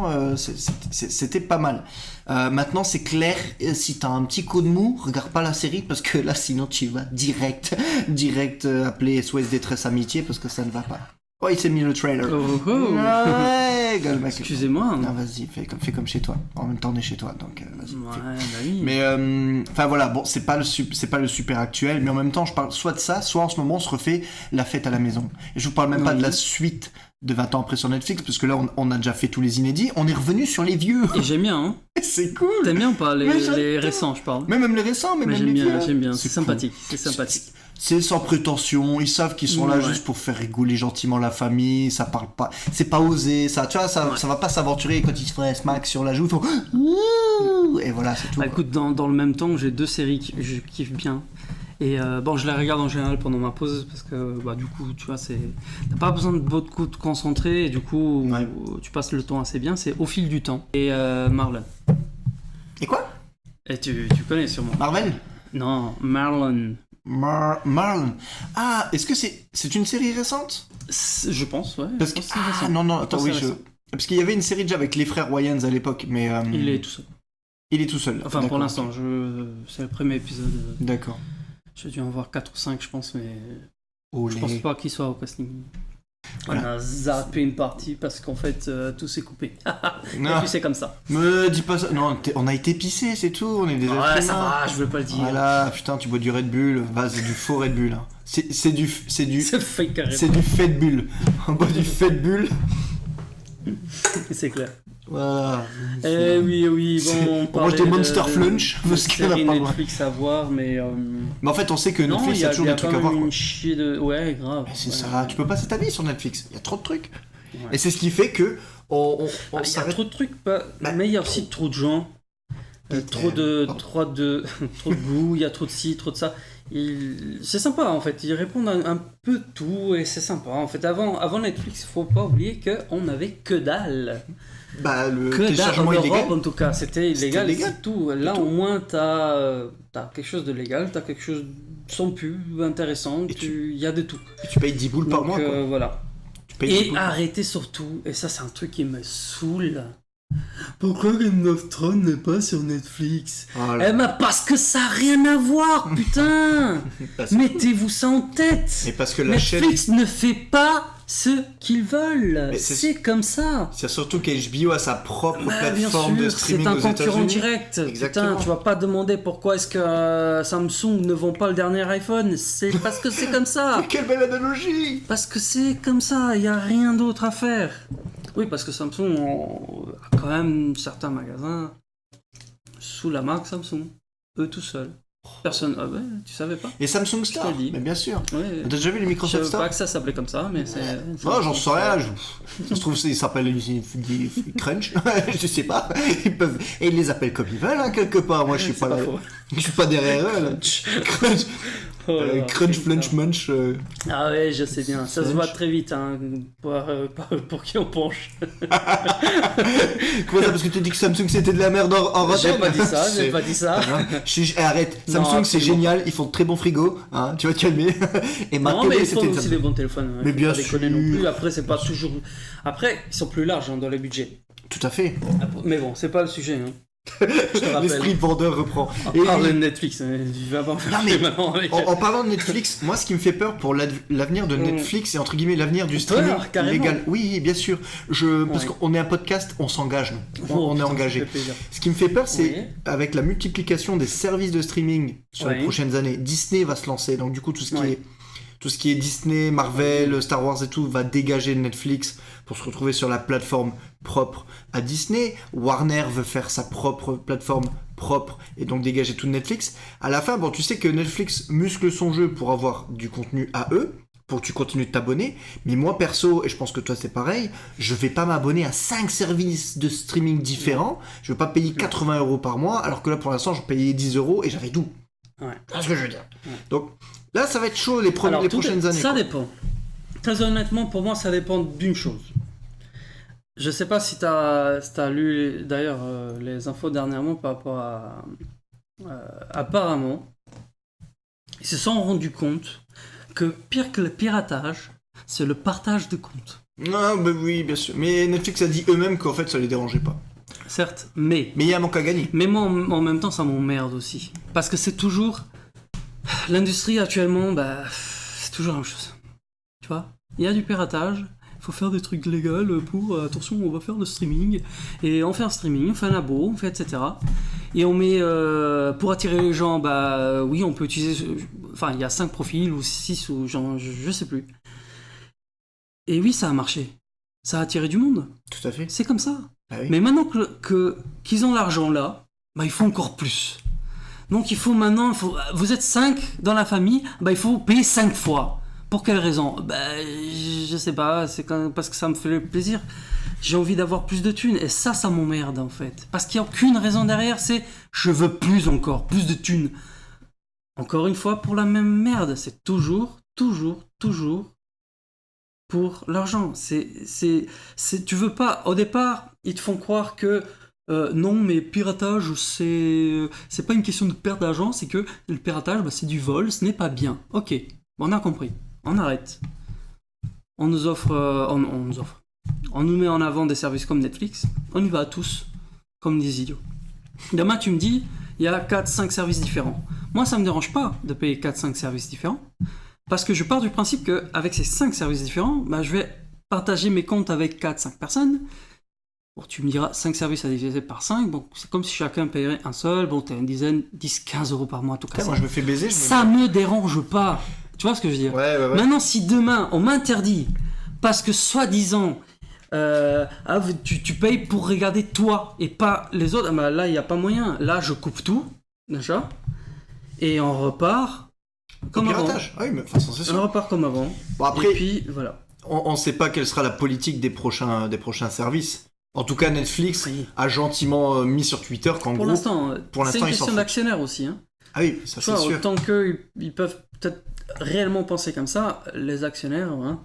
S2: c'était pas mal. Maintenant, c'est clair. Si t'as un petit coup de mou, regarde pas la série parce que là, sinon tu vas direct appeler SOS Détresse Amitié parce que ça ne va pas. Oh, il s'est mis le trailer.
S1: oh, oh.
S2: Ouais, gueule, mec.
S1: Excusez-moi.
S2: Non, vas-y, fais comme chez toi. En même temps, on est chez toi, donc vas-y.
S1: Ouais,
S2: fais.
S1: bah oui.
S2: Mais enfin voilà, bon, c'est pas le super actuel, mais en même temps, je parle soit de ça, soit en ce moment, on se refait La Fête à la maison. Et je vous parle même pas de la suite de 20 ans après sur Netflix, parce que là, on a déjà fait tous les inédits, on est revenu sur les vieux.
S1: Et j'aime bien, hein.
S2: C'est cool.
S1: T'aimes bien ou pas
S2: Mais j'adore.
S1: les récents, je parle.
S2: Mais même les récents, mais même
S1: j'aime
S2: les
S1: bien,
S2: vieux.
S1: j'aime bien, c'est
S2: cool.
S1: sympathique, c'est sympathique.
S2: C'est sans prétention, ils savent qu'ils sont là
S1: Ouais.
S2: juste pour faire rigoler gentiment la famille, ça parle pas, c'est pas osé, ça, tu vois, ça va pas s'aventurer quand ils se font un smack sur la joue, ils font ouh, et voilà, c'est tout.
S1: Bah, écoute, dans le même temps, j'ai 2 séries que je kiffe bien. Et je les regarde en général pendant ma pause parce que du coup, tu vois, t'as pas besoin de beaucoup te concentrer et du coup,
S2: Ouais.
S1: tu passes le temps assez bien. C'est Au fil du temps et Marlon.
S2: Et quoi?
S1: Et tu connais sûrement.
S2: Marvel?
S1: Non, Marlon.
S2: Marlon. Ah, est-ce que c'est une série récente?
S1: Je pense, ouais.
S2: Parce
S1: je
S2: que
S1: pense que c'est récent.
S2: non,
S1: Je
S2: attends,
S1: pense
S2: oui,
S1: que c'est récent.
S2: parce qu'il y avait une série déjà avec les frères Wayans à l'époque, mais
S1: Il est tout seul.
S2: il est tout seul.
S1: Enfin, pour
S2: D'accord.
S1: l'instant, c'est le premier épisode.
S2: D'accord.
S1: J'ai dû en voir 4 ou 5, je pense, mais
S2: Oh,
S1: je pense pas qu'il soit au casting. On a zappé une partie parce qu'en fait, tout s'est coupé. Et
S2: Non,
S1: puis c'est comme ça.
S2: me dis pas ça. Non, on a été pissé, c'est tout. On est des êtres
S1: Ouais, ça
S2: humains.
S1: va, je veux pas le dire.
S2: Voilà, putain, tu bois du Red Bull. Bah, c'est du faux Red Bull. Hein. C'est du
S1: C'est fake carrément.
S2: c'est du fait de bulle. On boit du fait de bulle.
S1: C'est clair.
S2: Voilà.
S1: Eh oui,
S2: C'est-
S1: bon,
S2: on mange
S1: parlait
S2: des Monster
S1: de-
S2: Flunch,
S1: de
S2: parce qu'il y en a
S1: séries
S2: pas loin.
S1: Netflix à voir, mais
S2: Mais en fait, on sait que
S1: non,
S2: Netflix, il y a toujours des trucs à voir.
S1: quand même
S2: Quoi.
S1: une chier de... Ouais, grave.
S2: Mais c'est
S1: Ouais.
S2: ça, tu peux passer ta vie sur Netflix. Il y a trop de trucs.
S1: Ouais.
S2: Et c'est ce qui fait que on
S1: Il y a
S2: s'arrête.
S1: trop de trucs,
S2: Bah,
S1: mais il y a aussi trop de gens, trop de goût, il y a trop de ci, trop de ça. C'est sympa en fait, ils répondent à un peu tout et c'est sympa. En fait, avant Netflix, faut pas oublier qu'on n'avait que dalle.
S2: Bah, le
S1: Que dalle en
S2: téléchargement
S1: Europe
S2: illégal.
S1: en tout cas, c'était illégal,
S2: légal.
S1: c'est tout. Là
S2: tout.
S1: au moins t'as quelque chose de légal, t'as quelque chose sans pub, intéressant,
S2: Et
S1: il y a de tout.
S2: Et tu payes 10 boules par
S1: Donc
S2: mois. Quoi.
S1: voilà.
S2: Tu payes 10
S1: Et
S2: boules.
S1: arrêtez surtout, et ça c'est un truc qui me saoule. Pourquoi Game of Thrones n'est pas sur Netflix?
S2: Voilà.
S1: Eh ben parce que ça n'a rien à voir, putain.
S2: Parce que-
S1: Mettez-vous ça en tête.
S2: Mais parce que la chaîne.
S1: Netflix ne fait pas ce qu'ils veulent.
S2: Mais
S1: C'est comme ça.
S2: C'est surtout qu'HBO a sa propre
S1: Bah, bien
S2: plateforme de
S1: sûr,
S2: streaming
S1: c'est un
S2: aux
S1: concurrent
S2: États-Unis.
S1: direct.
S2: Exactement.
S1: Putain, tu vas pas demander pourquoi est-ce que Samsung ne vend pas le dernier iPhone. C'est parce que c'est comme ça.
S2: Mais quelle belle analogie!
S1: Parce que c'est comme ça, il n'y a rien d'autre à faire. Oui, parce que Samsung a quand même certains magasins sous la marque Samsung. Eux tout seuls. Personne. Ah ouais, tu savais pas?
S2: Et Samsung Star,
S1: te le dis.
S2: mais bien sûr.
S1: Ouais.
S2: T'as déjà vu les
S1: Je
S2: Microsoft
S1: savais pas
S2: Star?
S1: que ça s'appelait comme ça, mais c'est.
S2: Non, j'en sais rien. Ça se trouve, il s'appelle Crunch. Je sais pas. Et ils les appellent comme ils veulent, hein, quelque part. Moi, je suis
S1: C'est pas faux.
S2: je suis pas derrière eux. Là. Crunch,
S1: Oh là là,
S2: Crunch,
S1: putain.
S2: Flunch, Munch.
S1: Ah ouais, je sais bien. Ça se
S2: French.
S1: voit très vite, hein, pour qui on penche.
S2: Comment ça? Parce que tu dis que Samsung c'était de la merde en
S1: J'ai
S2: retard?
S1: pas dit ça, j'ai pas dit ça.
S2: Arrête.
S1: Non,
S2: Samsung c'est
S1: absolument.
S2: génial. Ils font de très bons frigos. Hein, tu vas te calmer. Et ma
S1: Non,
S2: télé
S1: mais ils font
S2: c'était.
S1: aussi des bons téléphones.
S2: Mais
S1: faut
S2: bien
S1: pas déconner
S2: sûr.
S1: non plus. Après, c'est pas toujours. Après, ils sont plus larges hein, dans les budgets.
S2: Tout à fait.
S1: Mais bon, c'est pas le sujet. Hein. Je te rappelle.
S2: L'esprit vendeur reprend.
S1: On
S2: Et
S1: parle de Netflix. Tu vas pas me faire
S2: Non, mais
S1: chier maintenant avec.
S2: en parlant de Netflix, moi ce qui me fait peur pour l'avenir de Netflix et entre guillemets l'avenir du streaming
S1: carrément.
S2: légal. Oui, bien sûr. Parce
S1: Ouais.
S2: qu'on est un podcast, on s'engage. Nous. On est
S1: Putain, ça
S2: engagé.
S1: fait plaisir.
S2: Ce qui me fait peur, c'est
S1: Oui.
S2: avec la multiplication des services de streaming sur les
S1: Oui.
S2: prochaines années, Disney va se lancer. Donc du coup, tout ce
S1: Oui.
S2: qui est Disney, Marvel, Star Wars et tout va dégager de Netflix pour se retrouver sur la plateforme propre à Disney. Warner veut faire sa propre plateforme propre et donc dégager tout de Netflix. À la fin, bon, tu sais que Netflix muscle son jeu pour avoir du contenu à eux, pour que tu continues de t'abonner. Mais moi, perso, et je pense que toi c'est pareil, je vais pas m'abonner à 5 services de streaming différents. Je vais pas payer 80 € par mois, alors que là, pour l'instant, je payais 10 € et j'avais tout.
S1: Ouais.
S2: C'est ce que je veux dire.
S1: Ouais.
S2: Donc là, ça va être chaud les
S1: Alors, tout
S2: prochaines années.
S1: Ça
S2: quoi.
S1: dépend. Très honnêtement, pour moi, ça dépend d'une chose. Je sais pas si t'as lu d'ailleurs les infos dernièrement par rapport à. Apparemment, ils se sont rendus compte que pire que le piratage, c'est le partage de comptes.
S2: Ah, bah oui, bien sûr. Mais Netflix a dit eux-mêmes qu'en fait, ça les dérangeait pas.
S1: Certes, mais
S2: Mais il y a un manque à gagner.
S1: moi en même temps, ça m'emmerde aussi. Parce que c'est toujours. L'industrie actuellement, bah, c'est toujours la même chose. Tu vois, il y a du piratage, il faut faire des trucs légaux pour. Attention, on va faire le streaming. Et on fait un streaming, on fait un abo, on fait etc. Et on met. Pour attirer les gens, bah oui, on peut utiliser. Enfin, il y a 5 profils ou 6 ou genre, je sais plus. Et oui, ça a marché. Ça a attiré du monde.
S2: Tout à fait.
S1: C'est comme ça.
S2: Ah oui.
S1: Mais maintenant qu'ils ont l'argent là, bah, il faut encore plus. Donc il faut maintenant, vous êtes 5 dans la famille, bah, il faut payer 5 fois. Pour quelle raison? Bah, je sais pas, c'est parce que ça me fait plaisir. J'ai envie d'avoir plus de thunes. Et ça m'emmerde en fait. Parce qu'il n'y a aucune raison derrière, c'est je veux plus encore, plus de thunes. Encore une fois, pour la même merde, c'est toujours pour l'argent. Tu veux pas. Au départ, ils te font croire que non, mais piratage, c'est pas une question de perte d'argent, c'est que le piratage, bah, c'est du vol, ce n'est pas bien. Ok, bon, on a compris. On arrête. On nous offre, on nous met en avant des services comme Netflix. On y va à tous, comme des idiots. Demain, tu me dis, il y a 4-5 services différents. Moi, ça me dérange pas de payer 4-5 services différents. Parce que je pars du principe qu'avec ces 5 services différents, bah, je vais partager mes comptes avec 4-5 personnes. Bon, tu me diras 5 services à diviser par 5. Bon, c'est comme si chacun paierait un seul. Bon, t'as une dizaine, 10-15 € par mois en tout cas.
S2: Putain, moi je me fais baiser.
S1: Ça me dérange pas. Tu vois ce que je veux dire?
S2: Ouais.
S1: Maintenant, si demain on m'interdit parce que soi-disant tu payes pour regarder toi et pas les autres, bah, là il n'y a pas moyen. Là, je coupe tout, déjà, et on repart comme avant.
S2: Piratage. Ah oui, mais de toute façon, c'est
S1: On
S2: sûr.
S1: repart comme avant.
S2: Bon, après,
S1: Et puis voilà.
S2: on sait pas quelle sera la politique des prochains services. En tout cas, Netflix
S1: Oui.
S2: a gentiment mis sur Twitter qu'en
S1: Pour
S2: gros.
S1: l'instant,
S2: pour
S1: c'est
S2: l'instant,
S1: une
S2: ils s'en
S1: question
S2: foutent.
S1: d'actionnaire aussi. Hein.
S2: Ah oui, ça
S1: Tu
S2: c'est
S1: vois,
S2: sûr.
S1: autant qu'eux, ils peuvent peut-être réellement penser comme ça, les actionnaires, hein,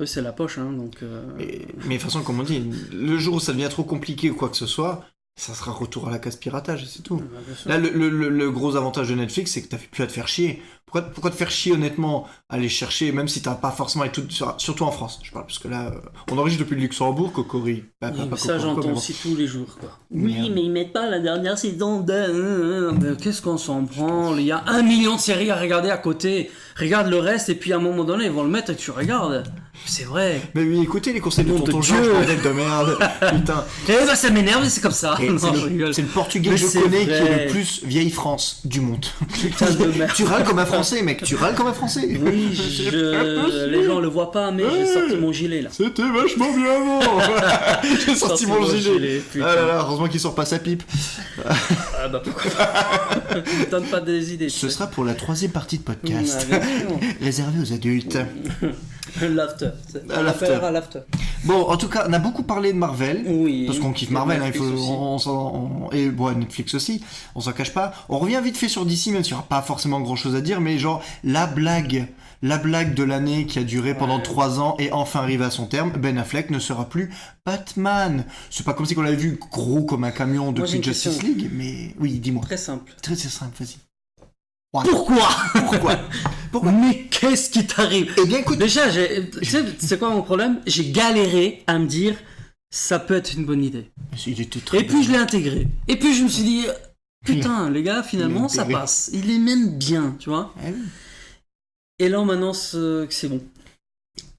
S1: eux c'est la poche. Hein, donc,
S2: Mais de toute façon, comme on dit, le jour où ça devient trop compliqué ou quoi que ce soit, ça sera retour à la case piratage et c'est tout.
S1: bien sûr.
S2: Là, le gros avantage de Netflix, c'est que t'as plus à te faire chier. Pourquoi te faire chier honnêtement, aller chercher, même si t'as pas forcément et tout, surtout en France, je parle, parce que là, on enregistre depuis le Luxembourg, Cocori.
S1: Oui, mais ça j'entends aussi tous les jours. Quoi. Oui,
S2: Merde.
S1: mais ils mettent pas la dernière saison de... Mais qu'est-ce qu'on s'en branle? Il y a 1 million de séries à regarder à côté. Regarde le reste et puis à un moment donné, ils vont le mettre et tu regardes. C'est vrai.
S2: Mais oui, écoutez les conseils de
S1: Nom de
S2: tonton
S1: Dieu.
S2: Georges, bordel de merde. Putain.
S1: Eh ben, ça m'énerve, mais c'est comme ça.
S2: Et
S1: Non,
S2: c'est
S1: je rigole.
S2: le portugais
S1: Mais
S2: que je
S1: c'est
S2: connais qui est
S1: vrai.
S2: le plus vieille France du monde.
S1: Putain de merde.
S2: Tu râles comme un Français, mec. Tu râles comme un Français.
S1: Oui, les gens le voient pas, mais j'ai
S2: Ouais.
S1: sorti mon gilet là.
S2: C'était vachement bien avant. J'ai sorti mon gilet.
S1: putain.
S2: Ah là là, heureusement qu'il sort pas sa pipe.
S1: Ah bah pourquoi pas. Me donne pas des idées.
S2: Ce sera pour la 3e partie de podcast,
S1: Ah, bien sûr.
S2: réservée aux adultes.
S1: L'after.
S2: À l'after.
S1: À l'after.
S2: Bon, en tout cas, on a beaucoup parlé de Marvel.
S1: Oui.
S2: Parce qu'on kiffe Marvel, hein, il faut,
S1: Netflix aussi.
S2: et bon, Netflix aussi, on s'en cache pas. On revient vite fait sur DC, même s'il n'y aura pas forcément grand chose à dire, mais genre, la blague de l'année qui a duré pendant 3 ans et enfin arrive à son terme, Ben Affleck ne sera plus Batman. C'est pas comme si on l'avait vu gros comme un camion
S1: j'ai
S2: depuis
S1: une
S2: Justice
S1: question.
S2: League, mais oui, dis-moi.
S1: Très simple.
S2: Très simple, vas-y.
S1: Pourquoi
S2: Pourquoi
S1: Mais qu'est-ce qui t'arrive
S2: Eh bien, écoute,
S1: Déjà, tu sais, c'est quoi mon problème? J'ai galéré à me dire, ça peut être une bonne idée.
S2: il était très
S1: Et puis je l'ai intégré. Et puis je me suis dit, putain, les gars,
S2: Il
S1: finalement,
S2: est
S1: ça
S2: intégré.
S1: passe. Il est même bien, tu vois.
S2: Ah oui.
S1: Et là, on m'annonce que c'est bon.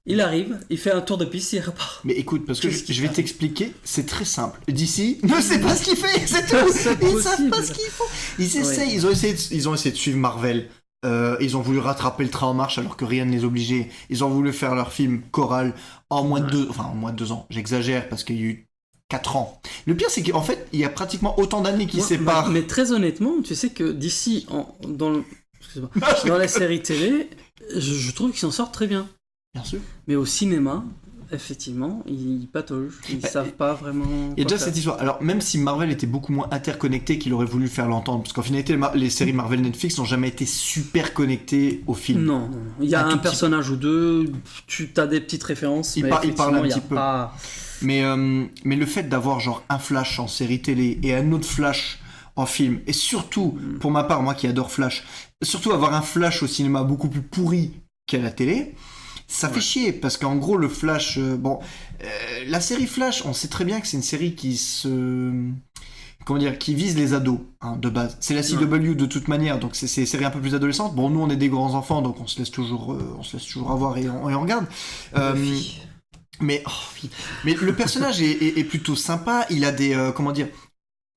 S1: Il arrive, il fait un tour de piste, il repart.
S2: Mais écoute, parce que
S1: Qu'est-ce qui
S2: je vais
S1: t'arrive
S2: t'expliquer, c'est très simple. DC ne sait pas ce qu'il fait, c'est tout.
S1: C'est
S2: Ils savent
S1: possible.
S2: pas ce qu'ils font. Ils essayent, ils ont essayé de suivre Marvel. Ils ont voulu rattraper le train en marche alors que rien ne les obligeait. Ils ont voulu faire leur film choral en moins de 2 ans. J'exagère parce qu'il y a eu 4 ans. Le pire, c'est qu'en fait, il y a pratiquement autant d'années qui
S1: Moi,
S2: séparent.
S1: Mais très honnêtement, tu sais que d'ici, dans les séries télé, je trouve qu'ils s'en sortent très bien.
S2: Bien sûr.
S1: Mais au cinéma, effectivement, ils pataugent. Ils savent pas vraiment.
S2: Il y a
S1: quoi
S2: déjà
S1: faire.
S2: cette histoire. Alors, même si Marvel était beaucoup moins interconnecté qu'il aurait voulu faire l'entendre, parce qu'en finalité, les séries Marvel Netflix n'ont jamais été super connectées au film.
S1: Non, non. Il y a
S2: Un
S1: un
S2: tout petit
S1: personnage ou deux, tu as des petites références.
S2: Il
S1: mais
S2: parle un
S1: effectivement, il y a
S2: petit peu.
S1: pas-
S2: Mais le fait d'avoir genre un Flash en série télé et un autre Flash en film, et surtout, pour ma part, moi qui adore Flash, surtout avoir un Flash au cinéma beaucoup plus pourri qu'à la télé, ça fait chier, parce qu'en gros, le Flash... la série Flash, on sait très bien que c'est une série qui qui vise les ados, hein, de base. C'est la CW de toute manière, donc c'est une série un peu plus adolescente. Bon, nous, on est des grands enfants, donc on se laisse toujours avoir et on regarde. Mais le personnage est plutôt sympa. Il a des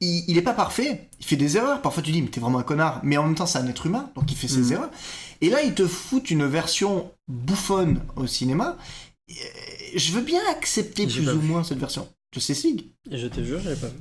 S2: il est pas parfait. Il fait des erreurs. Parfois tu dis mais t'es vraiment un connard. Mais en même temps c'est un être humain, donc il fait ses erreurs. Et là ils te foutent une version bouffonne au cinéma. Je veux bien accepter
S1: J'ai
S2: plus
S1: pas
S2: ou
S1: vu.
S2: moins cette version. Je sais Sig.
S1: Et je te jure, j'avais pas vu.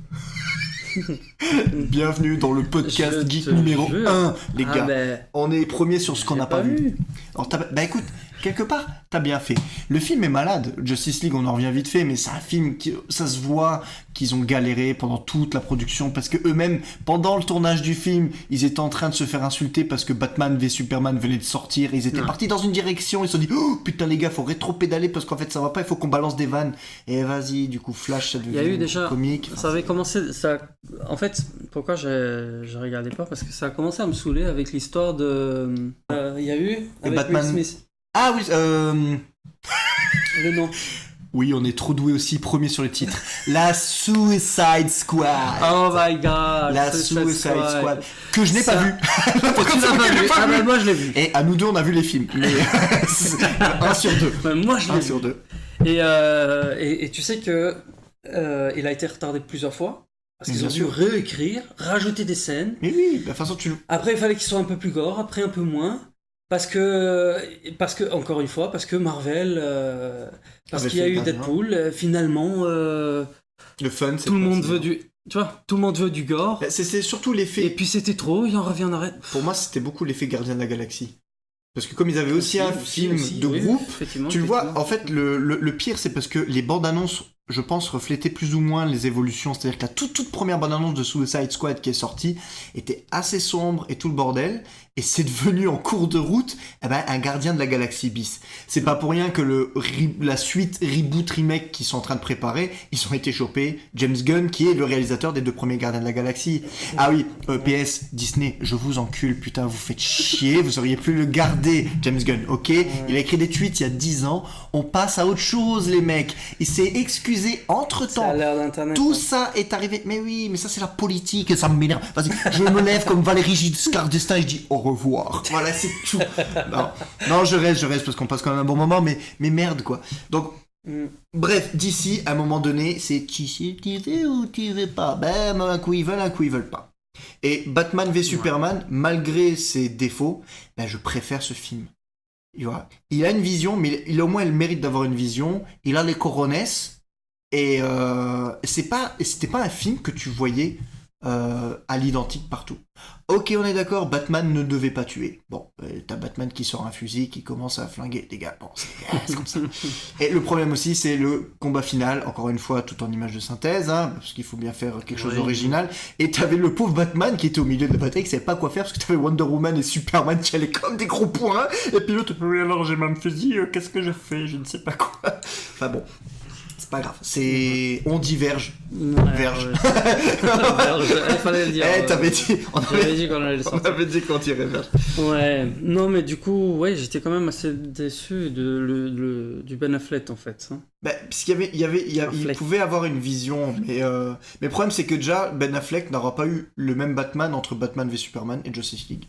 S2: Bienvenue dans le podcast
S1: Je
S2: geek
S1: te
S2: numéro
S1: jure.
S2: 1, les
S1: Ah,
S2: gars.
S1: ben,
S2: On est premier sur ce qu'on
S1: j'ai
S2: n'a pas vu. Alors, bah écoute, quelque part, t'as bien fait. Le film est malade. Justice League, on en revient vite fait, mais c'est un film qui, ça se voit qu'ils ont galéré pendant toute la production parce que eux-mêmes, pendant le tournage du film, ils étaient en train de se faire insulter parce que Batman v Superman venait de sortir. Ils étaient partis dans une direction. Ils se sont dit, oh putain les gars, faut rétro-pédaler parce qu'en fait ça va pas. Il faut qu'on balance des vannes. Et vas-y, du coup, Flash, ça devient
S1: Il y a eu déjà.
S2: comique.
S1: Ça avait commencé. En fait, pourquoi je regardais pas? Parce que ça a commencé à me saouler avec l'histoire de. Il y a eu. Avec
S2: Batman.
S1: Will Smith.
S2: Ah oui,
S1: Le nom.
S2: oui, on est trop doué aussi, premier sur le titre. La Suicide Squad.
S1: Oh my god.
S2: La Suicide Squad. Que je n'ai pas
S1: Ça-
S2: vu.
S1: Tu l'as pas vu? Ah, bah moi je l'ai vu.
S2: Et à nous deux, on a vu les films. Mais 1 sur 2.
S1: Bah, moi je l'ai
S2: 1
S1: vu.
S2: sur 2.
S1: Et tu sais que il a été retardé plusieurs fois parce
S2: Mais
S1: qu'ils ont
S2: bien
S1: dû
S2: sûr.
S1: réécrire, rajouter des scènes.
S2: Mais oui, de toute façon, tu le.
S1: Après, il fallait qu'ils soient un peu plus gore, après un peu moins. Parce que encore une fois, parce que Marvel, parce
S2: Avait
S1: qu'il y a
S2: fait
S1: eu
S2: le gardien.
S1: Deadpool, finalement,
S2: Le fun, c'est
S1: tout le
S2: pas-
S1: monde
S2: c'est-
S1: veut du, tu vois, tout le monde veut du gore.
S2: C'est surtout
S1: Et
S2: l'effet.
S1: puis c'était trop, il en revient en arrêt.
S2: Pour moi, c'était beaucoup l'effet Gardien de la Galaxie. Parce que comme ils avaient aussi un film
S1: aussi,
S2: de
S1: oui,
S2: groupe,
S1: effectivement,
S2: tu le vois,
S1: effectivement.
S2: en fait, le pire, c'est parce que les bandes annonces, je pense, reflétaient plus ou moins les évolutions. C'est-à-dire que la toute première bande annonce de Suicide Squad qui est sortie était assez sombre et tout le bordel. Et c'est devenu en cours de route un Gardien de la Galaxie bis. C'est pas pour rien que la suite reboot remake qu'ils sont en train de préparer, ils ont été chopés James Gunn, qui est le réalisateur des 2 premiers Gardiens de la Galaxie. Ah oui, PS, Disney, je vous encule, putain, vous faites chier, vous auriez pu le garder, James Gunn, ok? Il a écrit des tweets il y a 10 ans, on passe à autre chose, les mecs. Il s'est excusé
S1: Ça
S2: entre-temps.
S1: a l'air d'internet.
S2: Tout
S1: hein.
S2: ça est arrivé. Mais oui, mais ça c'est la politique et ça m'énerve. Vas-y, je me lève comme Valérie Giscard d'Estaing et je dis au revoir. Voilà, c'est tout. Non, je reste parce qu'on passe quand même un bon moment, mais merde, quoi. Donc, bref, d'ici, à un moment donné, c'est tu sais, tu veux ou tu veux pas. Ben, un coup ils veulent pas. Et Batman v Superman, malgré ses défauts, ben, je préfère ce film. Il a une vision, mais il a au moins le mérite d'avoir une vision. Il a les cojones. Et c'était pas un film que tu voyais à l'identique partout. Ok, on est d'accord, Batman ne devait pas tuer. Bon, t'as Batman qui sort un fusil, qui commence à flinguer des gars. Bon, c'est comme ça. Et le problème aussi, c'est le combat final, encore une fois, tout en image de synthèse, hein, parce qu'il faut bien faire quelque chose d'original. Et t'avais le pauvre Batman qui était au milieu de la bataille, qui savait pas quoi faire, parce que t'avais Wonder Woman et Superman qui allaient comme des gros poings. Et puis l'autre, oui, alors j'ai même fusil, qu'est-ce que je fais? Je ne sais pas quoi. Enfin bon. C'est pas grave, on diverge. Verge.
S1: Il fallait le dire.
S2: T'avais dit. On
S1: avait
S2: dit qu'on tirait verge.
S1: Ouais, non, mais du coup, j'étais quand même assez déçu du Ben Affleck en fait. Hein.
S2: Parce qu'il il pouvait avoir une vision, mais le problème c'est que déjà, Ben Affleck n'aura pas eu le même Batman entre Batman v Superman et Justice League.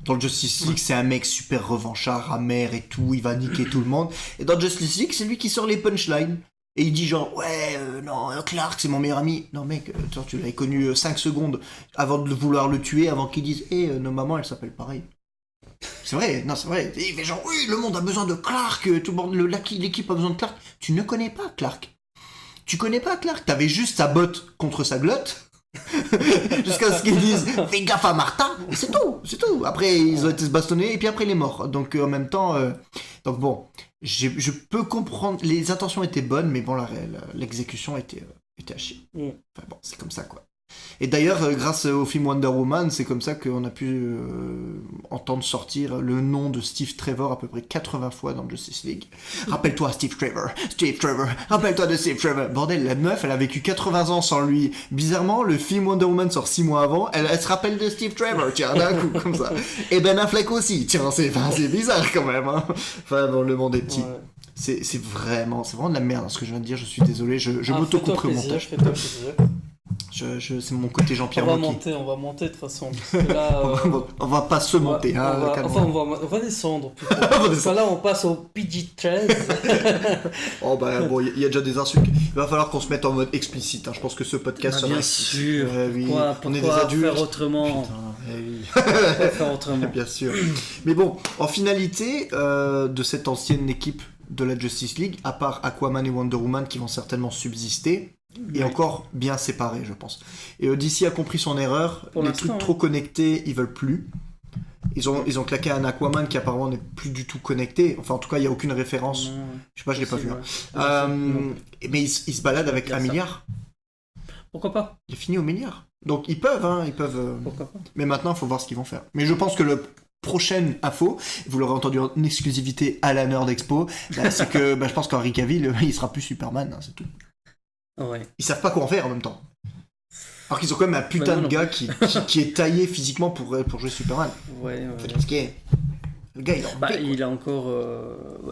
S2: Dans le Justice League, c'est un mec super revanchard, amer et tout, il va niquer tout le monde. Et dans Justice League, c'est lui qui sort les punchlines. Et il dit genre, non, Clark, c'est mon meilleur ami. Non, mec, tu l'avais connu 5 secondes avant de vouloir le tuer, avant qu'il dise, nos mamans, elles s'appellent pareil. C'est vrai, non, c'est vrai. Et il fait genre, oui, le monde a besoin de Clark, tout le monde, l'équipe a besoin de Clark. Tu ne connais pas Clark. Tu connais pas Clark. T'avais juste sa botte contre sa glotte. Jusqu'à ce qu'ils disent, fais gaffe à Martha. C'est tout. Après, ils ont été se bastonner, et puis après, il est mort. Donc, en même temps, donc bon. Je peux comprendre, les intentions étaient bonnes, mais bon, l'exécution était à chier. Enfin bon, c'est comme ça, quoi. Et d'ailleurs, grâce au film Wonder Woman, c'est comme ça qu'on a pu entendre sortir le nom de Steve Trevor à peu près 80 fois dans Justice League. Rappelle-toi Steve Trevor, rappelle-toi de Steve Trevor. Bordel, la meuf, elle a vécu 80 ans sans lui. Bizarrement, le film Wonder Woman sort 6 mois avant, elle se rappelle de Steve Trevor, tiens, d'un coup, comme ça. Et Ben Affleck aussi, tiens, c'est bizarre quand même, hein. Enfin bon, le monde est petit. Ouais. C'est vraiment de la merde, ce que je viens de dire, je suis désolé, je m'auto-coupe au montage. C'est mon côté Jean-Pierre Mocky.
S1: On va monter de toute façon. Là,
S2: on va pas se monter.
S1: On va descendre plutôt. Parce que là, on passe au PG-13.
S2: Il y a déjà des insultes. Il va falloir qu'on se mette en mode explicite. Hein. Je pense que ce podcast...
S1: bien sûr. Pourquoi
S2: on est des adultes.
S1: Faire autrement.
S2: Putain, faire autrement. Bien sûr. Mais bon, en finalité de cette ancienne équipe de la Justice League, à part Aquaman et Wonder Woman qui vont certainement subsister, et encore bien séparés, je pense. Et DC a compris son erreur. Les trucs trop connectés, ils veulent plus. Ils ont claqué un Aquaman qui apparemment n'est plus du tout connecté. Enfin, en tout cas, il n'y a aucune référence. Non. Je sais pas, je l'ai pas vu. Mais ils se baladent avec 1 milliard.
S1: Pourquoi pas?
S2: Il est fini au milliard. Donc ils peuvent.
S1: Pourquoi pas?
S2: Mais maintenant, il faut voir ce qu'ils vont faire. Mais je pense que le prochaine info, vous l'aurez entendu en exclusivité à la Nerd Expo, c'est que je pense qu'Henry Cavill, il sera plus Superman, hein, c'est tout.
S1: Ouais.
S2: Ils savent pas quoi en faire en même temps. Alors qu'ils ont quand même un putain de gars qui est taillé physiquement pour jouer Superman.
S1: Ouais.
S2: Ce qui est... Le gars,
S1: il a encore...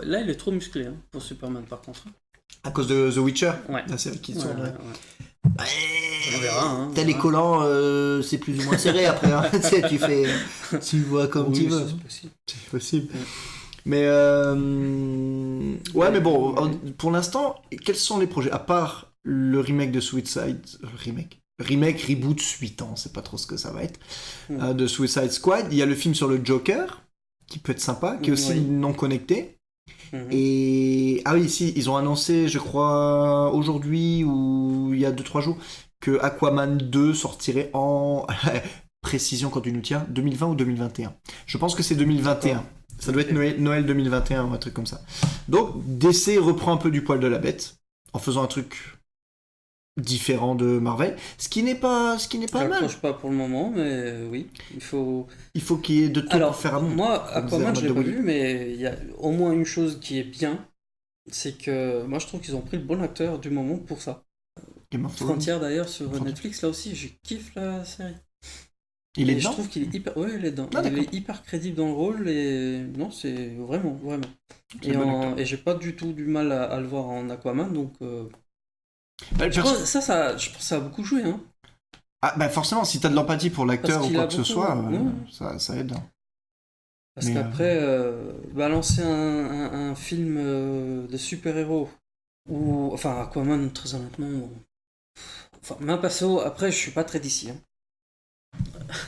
S1: Là, il est trop musclé pour Superman, par contre.
S2: À cause de The Witcher?
S1: Ouais.
S2: La série qui tourne.
S1: On verra. Hein,
S2: t'as les collants, c'est plus ou moins serré après. Hein. Tu vois comme tu veux. C'est possible. Mais mais bon, pour l'instant, quels sont les projets? À part le remake de Suicide... reboot, suite, on sait pas trop ce que ça va être, de Suicide Squad. Il y a le film sur le Joker, qui peut être sympa, qui est aussi non connecté. Et... Ah oui, si, ils ont annoncé, je crois, aujourd'hui, ou il y a 2-3 jours, que Aquaman 2 sortirait en... Précision quand tu nous tiens, 2020 ou 2021. Je pense que c'est 2021. Ça doit être Noël 2021 ou un truc comme ça. Donc, DC reprend un peu du poil de la bête, en faisant un truc différent de Marvel, ce qui n'est pas mal. Je
S1: n'accroche pas pour le moment, mais oui, il faut
S2: qu'il y ait de tout pour faire un monde.
S1: Moi, Aquaman, je l'ai pas vu, mais il y a au moins une chose qui est bien, c'est que moi je trouve qu'ils ont pris le bon acteur du moment pour ça. Frontier d'ailleurs sur Netflix, là aussi, je kiffe la série.
S2: Il est dedans.
S1: Je trouve qu'il est hyper... Oui, il est dedans. Il est hyper crédible dans le rôle et non, c'est vraiment. Et j'ai pas du tout du mal à le voir en Aquaman, donc. Je pense que ça a beaucoup joué, hein.
S2: Ah forcément, si t'as de l'empathie pour l'acteur ou quoi que ce soit, ça aide.
S1: Parce
S2: Mais,
S1: qu'après, balancer un film de super-héros, ou. Enfin, Aquaman, très honnêtement. Enfin, ma perso, après, je suis pas très d'ici. Hein.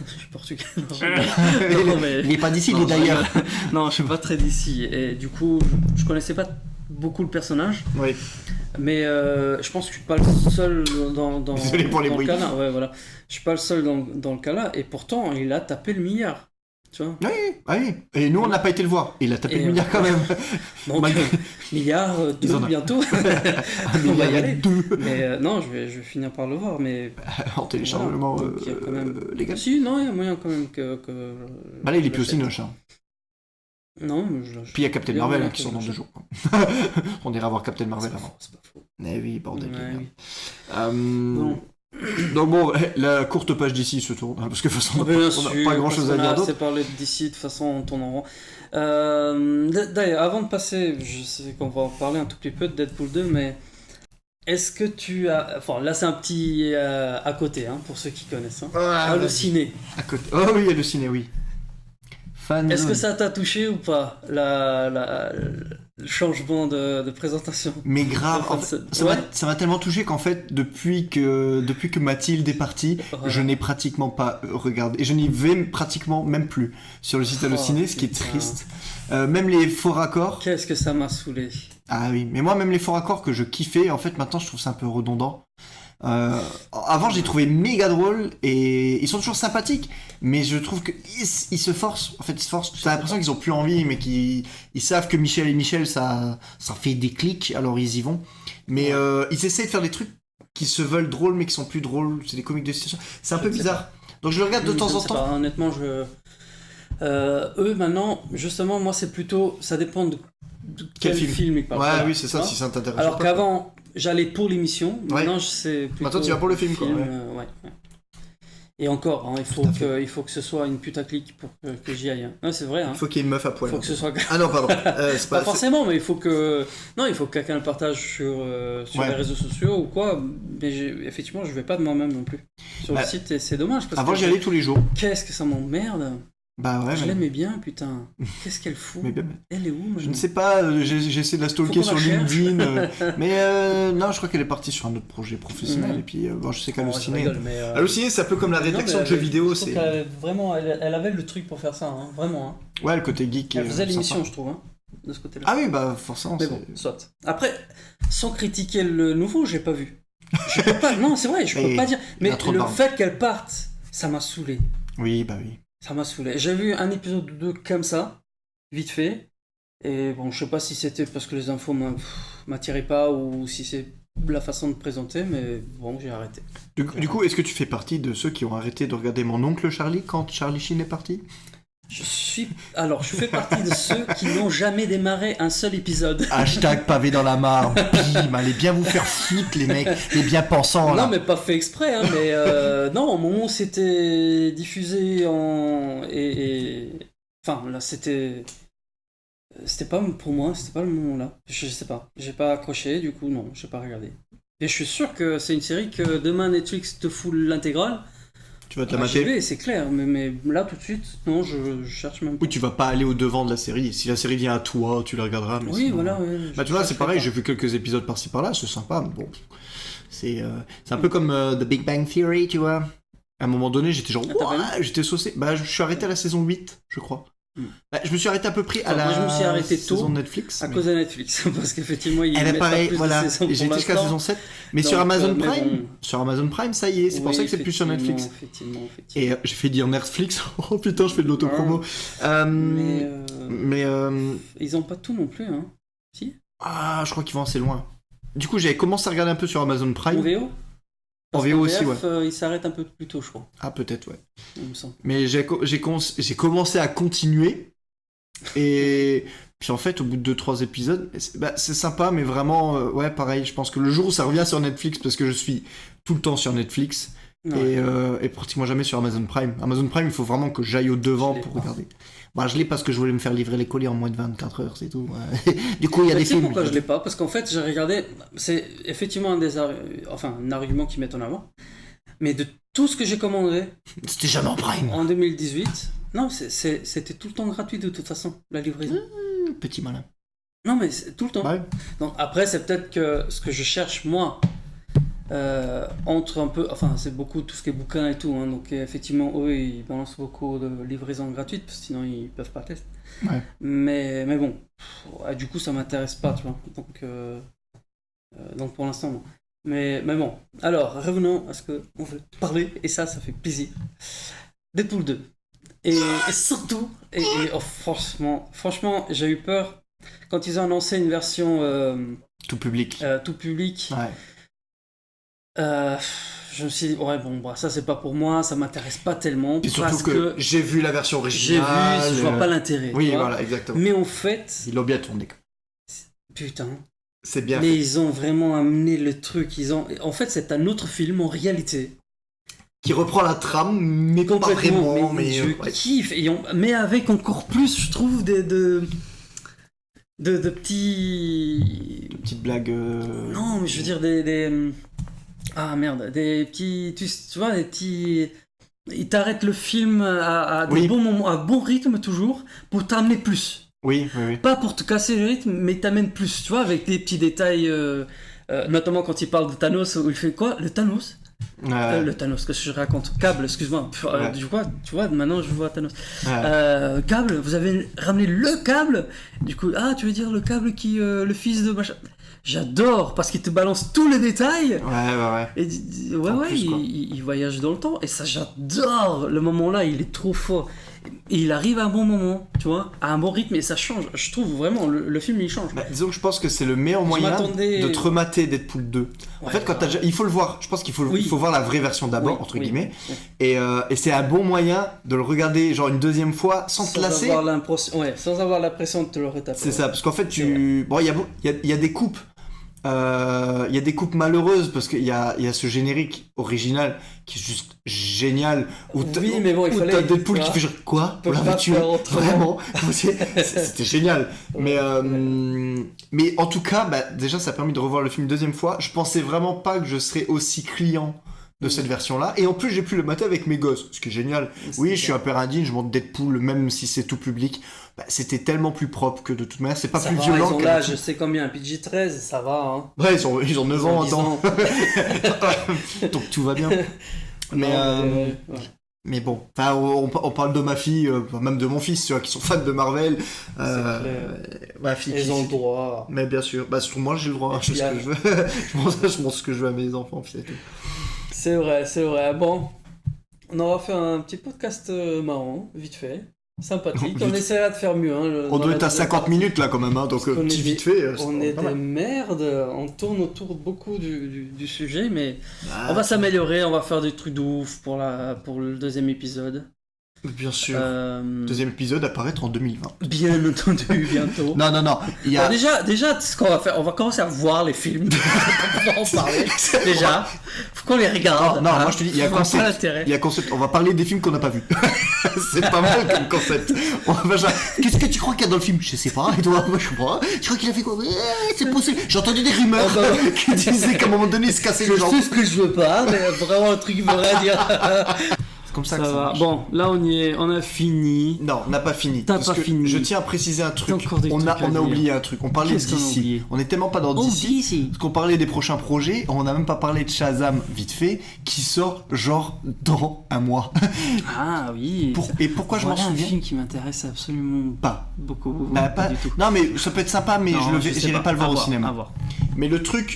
S1: Je suis portugais. Non, mais-
S2: Il est pas d'ici, il est
S1: Non,
S2: d'ailleurs.
S1: Non, je suis pas très d'ici. Et du coup, je connaissais pas beaucoup le personnage.
S2: Oui.
S1: Mais je pense que je suis pas le seul dans
S2: Désolé pour les
S1: dans le
S2: bruits.
S1: cas là. Ouais, voilà. Je suis pas le seul dans le cas là. Et pourtant, il a tapé le milliard. Tu vois.
S2: Oui, ah oui. Et nous, on n'a pas été le voir. Il a tapé
S1: Et,
S2: le milliard quand même.
S1: Donc,
S2: Malgré-
S1: milliard,
S2: Ils
S1: deux
S2: en ont-
S1: bientôt.
S2: Il
S1: On va
S2: y
S1: y
S2: a
S1: aller.
S2: deux
S1: Mais non, je vais finir par le voir. Mais
S2: en téléchargement
S1: voilà. Donc, il y a quand même...
S2: légal.
S1: Si, non, il y a moyen quand même que
S2: Bah là, il est
S1: je
S2: plus au
S1: l'achète.
S2: Cinoche. Hein.
S1: Non, mais
S2: Puis il y a Captain
S1: il y a
S2: Marvel
S1: moyen
S2: qui
S1: que
S2: sort dans
S1: je
S2: 2 jours. On ira voir Captain Marvel
S1: C'est pas
S2: avant.
S1: faux, c'est pas faux.
S2: Eh oui, bordel. de
S1: Ouais,
S2: merde.
S1: oui.
S2: Euh, Donc bon, la courte page d'ici se tourne, hein, parce que de toute façon,
S1: Bien
S2: on n'a
S1: sûr,
S2: pas grand chose à
S1: parce qu'on
S2: dire
S1: a
S2: d'autre.
S1: assez parlé d'ici, de toute façon on tourne en rond. D'ailleurs, avant de passer, je sais qu'on va en parler un tout petit peu de Deadpool 2, mais est-ce que tu as... Enfin là c'est un petit à côté, hein, pour ceux qui connaissent. Hein. Halluciné.
S2: À côté. Oh oui, halluciné, oui. Fan.
S1: Est-ce que ça t'a touché ou pas, le changement de présentation?
S2: Mais grave,
S1: Enfin,
S2: en fait,
S1: c'est-
S2: ça
S1: ouais.
S2: m'a tellement touché qu'en fait, depuis que Mathilde est partie,
S1: Voilà.
S2: je n'ai pratiquement pas regardé. Et je n'y vais pratiquement même plus sur le site
S1: Oh,
S2: Allociné, ce qui est
S1: putain.
S2: triste. Même les faux raccords.
S1: Qu'est-ce que ça m'a saoulé.
S2: Ah oui, mais moi, même les faux raccords que je kiffais, en fait, maintenant, je trouve ça un peu redondant. Avant, je les trouvais méga drôles et ils sont toujours sympathiques, mais je trouve qu'ils se forcent. En fait, ils se forcent. T'as l'impression qu'ils ont plus envie, mais qu'ils savent que Michel et Michel, ça fait des clics, alors ils y vont. Mais ils essaient de faire des trucs qui se veulent drôles, mais qui sont plus drôles. C'est des comiques de situation. C'est un peu
S1: Je sais
S2: bizarre. Donc je le regarde de
S1: Je
S2: temps
S1: ne
S2: en
S1: sais
S2: temps.
S1: pas, honnêtement, eux maintenant, justement, moi c'est plutôt, ça dépend de quel film ils parlent.
S2: Ouais,
S1: Voilà,
S2: oui, c'est
S1: tu
S2: ça,
S1: vois.
S2: si ça t'intéresse.
S1: Alors
S2: pas.
S1: qu'avant, j'allais pour l'émission, maintenant je sais plutôt.
S2: Maintenant, tu vas pour le film, quoi, ouais.
S1: Ouais. Et encore, hein,
S2: Tout à fait.
S1: il faut que ce soit une putaclic pour que j'y aille. Hein. Non, c'est vrai. Hein.
S2: Il faut qu'il y ait une meuf à poil.
S1: Il faut que ce soit.
S2: Ah non, pardon. C'est
S1: Pas
S2: pas.
S1: forcément, mais il faut que. Non, il faut que quelqu'un le partage sur
S2: Ouais.
S1: les réseaux sociaux ou quoi. Mais effectivement, je vais pas de moi-même non plus sur
S2: Bah,
S1: le site et c'est dommage parce
S2: Avant,
S1: que
S2: j'y allais tous les jours.
S1: qu'est-ce que ça m'emmerde.
S2: Bah ouais,
S1: Je
S2: mais-
S1: l'aimais bien, putain. Qu'est-ce qu'elle fout?
S2: mais bien.
S1: Elle est où,
S2: Je ne sais pas, j'ai essayé de la stalker
S1: Faut qu'on
S2: sur
S1: la cherche.
S2: LinkedIn, mais non, je crois qu'elle est partie sur un autre projet professionnel,
S1: Mhm.
S2: et puis bon, je sais
S1: Oh, je
S2: qu'Halluciné...
S1: rigole, mais,
S2: Halluciné, c'est un peu comme la rédaction
S1: non,
S2: de
S1: mais
S2: jeux vidéo,
S1: je trouve
S2: c'est...
S1: qu'elle- Vraiment, elle avait le truc pour faire ça, hein, vraiment. Hein.
S2: Ouais, le côté geek
S1: Elle
S2: est
S1: faisait l'émission,
S2: sympa.
S1: je trouve, hein, de ce côté-là.
S2: Ah oui, bah forcément,
S1: Mais
S2: c'est...
S1: bon, soit. Après, sans critiquer le nouveau, j'ai pas vu. Je peux pas, non, c'est vrai, je peux
S2: Mais
S1: pas dire.
S2: il y
S1: Mais
S2: a trop de
S1: le
S2: barbe.
S1: fait qu'elle parte, ça m'a saoulé.
S2: Oui, bah oui.
S1: Ça m'a saoulé. J'ai vu un épisode 2 comme ça, vite fait. Et bon, je sais pas si c'était parce que les infos m'attiraient pas ou si c'est la façon de présenter, mais bon, j'ai arrêté.
S2: Du coup, est-ce que tu fais partie de ceux qui ont arrêté de regarder Mon Oncle Charlie quand Charlie Sheen est parti?
S1: Je fais partie de ceux qui n'ont jamais démarré un seul épisode.
S2: Hashtag pavé dans la mare, bim, allez bien vous faire foutre les mecs, les bien pensants là.
S1: Non, mais pas fait exprès, hein, mais non, au moment où c'était diffusé Enfin, là, c'était pas pour moi, c'était pas le moment là. Je sais pas, j'ai pas accroché, du coup, non, j'ai pas regardé. Et je suis sûr que c'est une série que demain Netflix te fout l'intégrale.
S2: Tu vas te la
S1: Ah, j'y
S2: mater?
S1: vais, c'est clair, mais là tout de suite, non, je cherche même pas.
S2: Oui, tu vas pas aller au devant de la série. Si la série vient à toi, tu la regarderas. Mais
S1: Oui,
S2: sinon-
S1: voilà. Ouais,
S2: Bah tu vois, c'est pareil, j'ai vu quelques épisodes par-ci par-là, c'est sympa, mais bon. C'est un peu comme The Big Bang Theory, tu vois. À un moment donné, j'étais genre,
S1: Ah, t'as pas
S2: ouah, j'étais saucé. Bah je suis arrêté à la saison 8, je crois.
S1: Hmm.
S2: Bah, je me suis arrêté à peu près à
S1: Enfin,
S2: la
S1: moi, je me suis arrêté tôt,
S2: saison Netflix.
S1: À
S2: mais-
S1: cause de Netflix, parce qu'effectivement, ils
S2: Eh ben
S1: mettent
S2: pareil,
S1: pas plus
S2: voilà.
S1: de saisons
S2: Et j'ai
S1: pour
S2: été jusqu'à
S1: l'instant.
S2: saison 7. Mais
S1: Donc,
S2: sur Amazon
S1: mais
S2: Prime,
S1: bon.
S2: sur Amazon Prime, ça y est, c'est pour
S1: Oui,
S2: ça que c'est plus sur Netflix.
S1: Effectivement.
S2: Et j'ai fait dire Netflix. Oh putain, je fais de l'autopromo.
S1: Mais
S2: mais
S1: ils ont pas tout non plus, hein. Si.
S2: ah, je crois qu'ils vont assez loin. Du coup, j'avais commencé à regarder un peu sur Amazon
S1: En
S2: Prime.
S1: VO.
S2: En VO aussi, ouais.
S1: Ils s'arrêtent un peu plus tôt, je crois.
S2: Ah, peut-être, ouais.
S1: Il me semble.
S2: Mais j'ai commencé à continuer. Et puis en fait, au bout de 2-3 épisodes, c'est sympa, mais vraiment, ouais, pareil. Je pense que le jour où ça revient sur Netflix, parce que je suis tout le temps sur Netflix,
S1: Ouais.
S2: et pratiquement jamais sur Amazon Prime. Amazon Prime, il faut vraiment que j'aille au devant
S1: Je l'ai
S2: pour
S1: pas.
S2: regarder. Bah, je l'ai parce que je voulais me faire livrer les colis en moins de 24 heures, c'est tout. Ouais. Du coup, il y a
S1: Mais
S2: des
S1: tu sais
S2: films.
S1: pourquoi je l'ai pas? Parce qu'en fait, j'ai regardé. C'est effectivement un argument qu'ils mettent en avant. Mais de tout ce que j'ai commandé
S2: C'était jamais en Prime.
S1: en 2018, Non, c'était tout le temps gratuit de toute façon, la livraison.
S2: Petit malin.
S1: Non, mais c'est tout le temps.
S2: Ouais.
S1: Donc, après, c'est peut-être que ce que je cherche, moi, entre un peu. Enfin, c'est beaucoup tout ce qui est bouquin et tout. Hein, donc, effectivement, eux, ils balancent beaucoup de livraison gratuite, parce que sinon, ils peuvent pas tester.
S2: Ouais.
S1: Mais bon, du coup, ça m'intéresse pas, tu vois. Donc pour l'instant, non. Mais bon. Alors, revenons à ce qu'on veut parler, et ça fait plaisir. Deadpool 2. Et surtout, oh, franchement, j'ai eu peur quand ils ont annoncé une version
S2: Tout public.
S1: tout public.
S2: Ouais.
S1: Je me suis dit, ouais, bon, bah, ça c'est pas pour moi, ça m'intéresse pas tellement.
S2: Et surtout
S1: parce
S2: que j'ai vu la version
S1: j'ai
S2: originale.
S1: vu, je vois pas l'intérêt.
S2: Oui,
S1: tu vois.
S2: voilà, exactement.
S1: Mais en fait,
S2: Ils l'ont bien tourné.
S1: putain.
S2: C'est bien
S1: Mais
S2: fait.
S1: ils ont vraiment amené le truc. En fait, c'est un autre film en réalité.
S2: Qui reprend la trame, mais pas vraiment. Mais
S1: je
S2: ouais.
S1: kiffe. Mais avec encore plus, je trouve, de petits.
S2: Petite blague.
S1: Non, mais je veux dire ah merde, des petits. Tu vois, des petits. Ils t'arrêtent le film à
S2: Oui.
S1: des bons moments, à bon rythme toujours, pour t'amener plus.
S2: Oui.
S1: Pas pour te casser le rythme, mais t'amènes plus, tu vois, avec des petits détails, notamment quand il parle de Thanos, où il fait quoi? Le Thanos? Le Thanos, qu'est-ce que je raconte? Câble, excuse-moi.
S2: Ouais.
S1: Tu vois, maintenant je vois Thanos.
S2: Ouais.
S1: Câble, vous avez ramené le câble? Du coup, tu veux dire le câble qui, le fils de machin? J'adore, parce qu'il te balance tous les détails.
S2: Ouais.
S1: Et
S2: plus, quoi.
S1: il voyage dans le temps, et ça j'adore. Le moment là, il est trop fort. Et il arrive à un bon moment, tu vois, à un bon rythme, et ça change. Je trouve vraiment, le film il change.
S2: Bah, disons que je pense que c'est le meilleur moyen
S1: m'attendais-
S2: de te remater Deadpool 2. En
S1: Ouais,
S2: fait, quand il faut le voir. Je pense qu'il faut,
S1: Oui.
S2: il faut voir la vraie version d'abord,
S1: Oui,
S2: entre
S1: oui,
S2: guillemets.
S1: oui.
S2: Et c'est un bon moyen de le regarder genre une deuxième fois sans te lasser.
S1: Sans avoir l'impression de te le retaper.
S2: C'est ça, parce qu'en fait, bon, il y a des coupes. Il y a des coupes malheureuses parce qu'il y a ce générique original qui est juste génial où
S1: Oui, mais bon, il
S2: où
S1: fallait-
S2: t'as Deadpool
S1: tu
S2: qui
S1: vois,
S2: fait genre quoi,
S1: peut
S2: on l'avait
S1: pas
S2: tué
S1: faire autrement.
S2: vraiment. C'était génial. Mais en tout cas, bah, déjà ça a permis de revoir le film une deuxième fois. Je pensais vraiment pas que je serais aussi client de cette version-là. Et en plus, j'ai pu le mater avec mes gosses, ce qui est génial. Oui, je suis un père indigne, je monte Deadpool, même si c'est tout public. Bah, c'était tellement plus propre que de toute manière, c'est pas
S1: Ça
S2: plus
S1: va,
S2: violent
S1: ils ont
S2: que
S1: là, je sais combien, PG-13, ça va, hein.
S2: Ouais, ils ont 9 ans,
S1: 10
S2: attends. Donc tout va bien. Mais,
S1: Ouais.
S2: mais bon, enfin, on parle de ma fille, même de mon fils, tu vois, qui sont fans de Marvel.
S1: clair.
S2: Ma fille
S1: Ils ont le droit.
S2: Mais bien sûr, bah sur moi j'ai le droit, je fais ce que je veux. je montre ce que je veux à mes enfants, puis c'est tout.
S1: C'est vrai. Bon, on aura fait un petit podcast marrant, vite fait. Sympathique.
S2: Vite.
S1: On essaiera de faire mieux. Hein,
S2: On doit être à 50 minutes là quand même, hein, donc
S1: Parce qu'on
S2: petit
S1: est
S2: vite fait.
S1: On
S2: c'est
S1: est
S2: pas
S1: des
S2: mal.
S1: merdes, on tourne autour beaucoup du sujet, mais
S2: Ah,
S1: on va s'améliorer, on va faire des trucs de ouf pour le deuxième épisode.
S2: Bien sûr.
S1: Euh,
S2: Deuxième épisode apparaître en 2020.
S1: Bien entendu, bientôt.
S2: Non, il y a.
S1: Bon, déjà, ce qu'on va faire, on va commencer à voir les films pour pouvoir en parler. Déjà, faut qu'on les regarde.
S2: Non, moi je te dis, il y a
S1: On voit
S2: concept.
S1: pas l'intérêt.
S2: Il y a concept. On va parler des films qu'on n'a pas vus. C'est pas mal comme concept. On va genre, qu'est-ce que tu crois qu'il y a dans le film? Je sais pas. Et toi, moi je sais pas. Tu crois qu'il a fait quoi? C'est possible. J'ai entendu des rumeurs qui disaient qu'à un moment donné il se cassait les
S1: Je
S2: jambes.
S1: sais ce que je veux pas, mais vraiment un truc qui veut rien dire.
S2: C'est comme ça
S1: Ça
S2: que ça
S1: va.
S2: marche.
S1: Bon, là on y est, on a fini.
S2: Non, on n'a pas fini.
S1: T'as
S2: Parce
S1: pas
S2: que
S1: fini.
S2: Je tiens à préciser un truc.
S1: T'as encore des trucs à
S2: On a
S1: dire.
S2: oublié un truc. On parlait
S1: Qu'est-ce qu'on a
S2: d'ici.
S1: oublié
S2: On est tellement pas dans d'ici.
S1: d'ici.
S2: Parce qu'on parlait des prochains projets, on n'a même pas parlé de Shazam vite fait, qui sort genre dans un mois.
S1: Ah oui.
S2: Et pourquoi je m'en
S1: Voilà un
S2: souviens
S1: film qui m'intéresse absolument
S2: pas?
S1: beaucoup.
S2: Bah,
S1: pas du tout.
S2: Non mais ça peut être sympa, mais
S1: Non,
S2: je
S1: sais
S2: j'irai pas le voir
S1: À
S2: au cinéma.
S1: À voir.
S2: Mais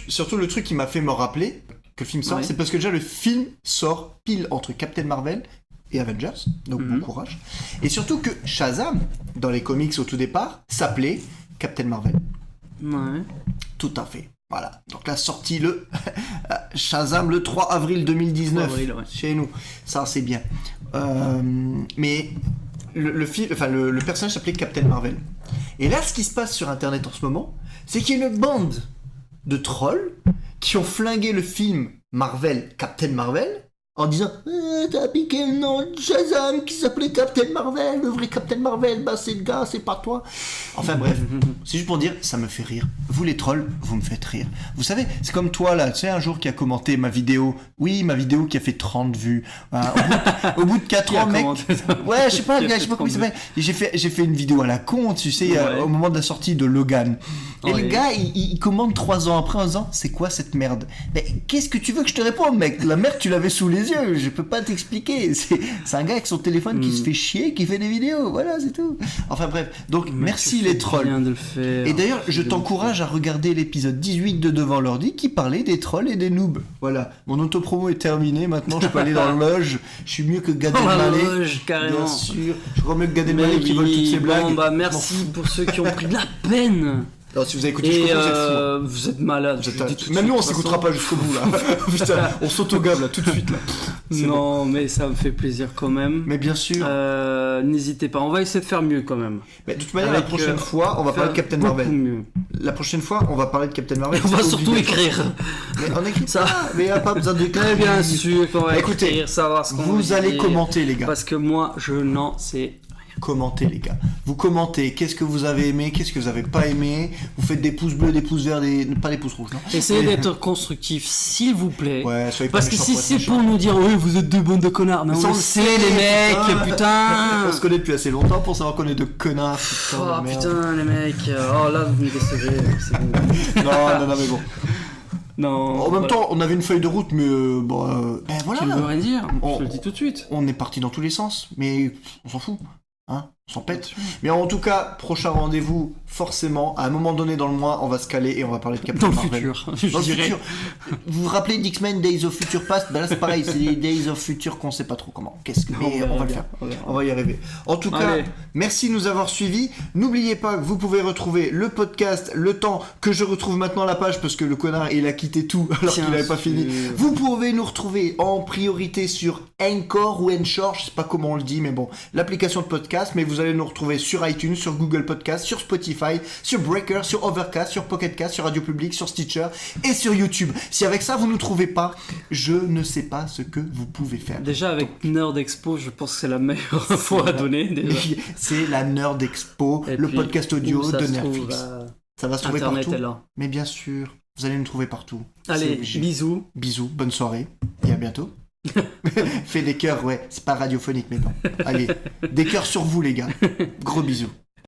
S2: surtout le truc qui m'a fait me rappeler que le film sort,
S1: Ouais.
S2: c'est parce que déjà le film sort pile entre Captain Marvel et Avengers, donc bon courage. Et surtout que Shazam, dans les comics au tout départ, s'appelait Captain Marvel.
S1: Ouais.
S2: Tout à fait. Voilà. Donc la sortie le Shazam le 3 avril 2019
S1: 3 avril, ouais.
S2: chez nous. Ça c'est bien. Mais le personnage s'appelait Captain Marvel. Et là, ce qui se passe sur Internet en ce moment, c'est qu'il y a une bande de trolls qui ont flingué le film Marvel, Captain Marvel, en disant t'as piqué le nom de Shazam qui s'appelait Captain Marvel, le vrai Captain Marvel, bah c'est le gars, c'est pas toi. Enfin bref, c'est juste pour dire, ça me fait rire. Vous les trolls, vous me faites rire. Vous savez, c'est comme toi là, tu sais, un jour qui a commenté ma vidéo, oui, ma vidéo qui a fait 30 vues. Voilà, au bout de 4 ans, mec. Ouais, je sais pas, comment il s'appelle. J'ai fait une vidéo à la con, tu sais, au moment de la sortie de Logan. Et le gars, il commente 3 ans après en disant, c'est quoi cette merde? Mais qu'est-ce que tu veux que je te réponde, mec? La merde, tu l'avais sous les yeux, je peux pas t'expliquer. C'est un gars avec son téléphone qui se fait chier, qui fait des vidéos, voilà, c'est tout. Enfin bref, donc merci les trolls.
S1: De le faire.
S2: Et d'ailleurs, je t'encourage à regarder l'épisode 18 de Devant l'ordi qui parlait des trolls et des noobs. Voilà, mon autopromo est terminé, maintenant je peux aller dans le loge, je suis mieux que Gad Elmaleh.
S1: Carrément.
S2: Bien sûr, je crois mieux que Gad Elmaleh qui vole toutes ses blagues.
S1: Bon, bah merci pour ceux qui ont pris de la peine.
S2: Alors, si vous avez écouté jusqu'au bout, vous êtes fous.
S1: Vous êtes malade.
S2: Même nous, on s'écoutera pas jusqu'au bout là. Putain, on s'autogave là tout de suite là.
S1: Non, mais ça me fait plaisir quand même.
S2: Mais bien sûr.
S1: N'hésitez pas, on va essayer de faire mieux quand même.
S2: Mais de toute manière, la prochaine fois, on va parler de Captain Marvel.
S1: Mieux.
S2: La prochaine fois, on va parler de Captain Marvel.
S1: On va surtout écrire.
S2: Mais on écrit
S1: ça.
S2: Mais il n'y a pas besoin d'écrire.
S1: Bien sûr qu'on va
S2: écoutez,
S1: écrire, savoir ce qu'on
S2: vous allez commenter les gars.
S1: Parce que moi, je n'en sais.
S2: Commentez les gars. Vous commentez qu'est-ce que vous avez aimé, qu'est-ce que vous avez pas aimé. Vous faites des pouces bleus, des pouces verts, pas des pouces rouges, non.
S1: Essayez d'être constructif, s'il vous plaît.
S2: Ouais, soyez pas
S1: parce que
S2: méchants
S1: si
S2: pour être
S1: c'est
S2: méchants.
S1: pour nous dire oui, vous êtes deux bandes de connards, mais on le sait les mecs, putain.
S2: On se connaît depuis assez longtemps pour savoir qu'on est de connards. Putain,
S1: Oh
S2: de merde.
S1: putain les mecs, oh là vous me décevez, c'est bon.
S2: Non, mais bon.
S1: Non.
S2: En même temps, on avait une feuille de route, mais ben voilà.
S1: Tu ne veux rien dire,
S2: On-
S1: je le dis tout de suite.
S2: On est parti dans tous les sens, mais on s'en fout. Hein, on s'en pète. Mais en tout cas, prochain rendez-vous, forcément, à un moment donné dans le mois, on va se caler et on va parler de Captain
S1: Dans le
S2: Marvel.
S1: futur,
S2: Dans
S1: je
S2: le
S1: dirais.
S2: futur. Vous vous rappelez d'X-Men Days of Future Past? Ben là, c'est pareil, c'est les Days of Future qu'on sait pas trop comment. Mais on va le faire. On va y arriver. En tout cas,
S1: Allez.
S2: merci de nous avoir suivis. N'oubliez pas que vous pouvez retrouver le podcast, le temps que je retrouve maintenant la page parce que le connard il a quitté tout alors qu'il n'avait pas fini. Vous pouvez nous retrouver en priorité sur Anchor ou Anchor, je sais pas comment on le dit, mais bon, l'application de podcast. Mais vous allez nous retrouver sur iTunes, sur Google Podcast, sur Spotify, sur Breaker, sur Overcast, sur Pocket Cast, sur Radio Public, sur Stitcher et sur YouTube. Si avec ça vous nous trouvez pas, je ne sais pas ce que vous pouvez faire.
S1: Déjà avec Nerd Expo, je pense que c'est la meilleure info à donner. Déjà.
S2: C'est la Nerd Expo,
S1: Et
S2: le
S1: puis,
S2: podcast audio
S1: où ça
S2: de
S1: se trouve,
S2: Nerflix. Ça va se trouver
S1: Internet
S2: partout.
S1: est là.
S2: Mais bien sûr, vous allez nous trouver partout.
S1: Allez,
S2: C'est-
S1: bisous.
S2: Bisous, bonne soirée et à bientôt. Fais des cœurs, ouais, c'est pas radiophonique mais bon. Allez, des cœurs sur vous les gars. Gros bisous.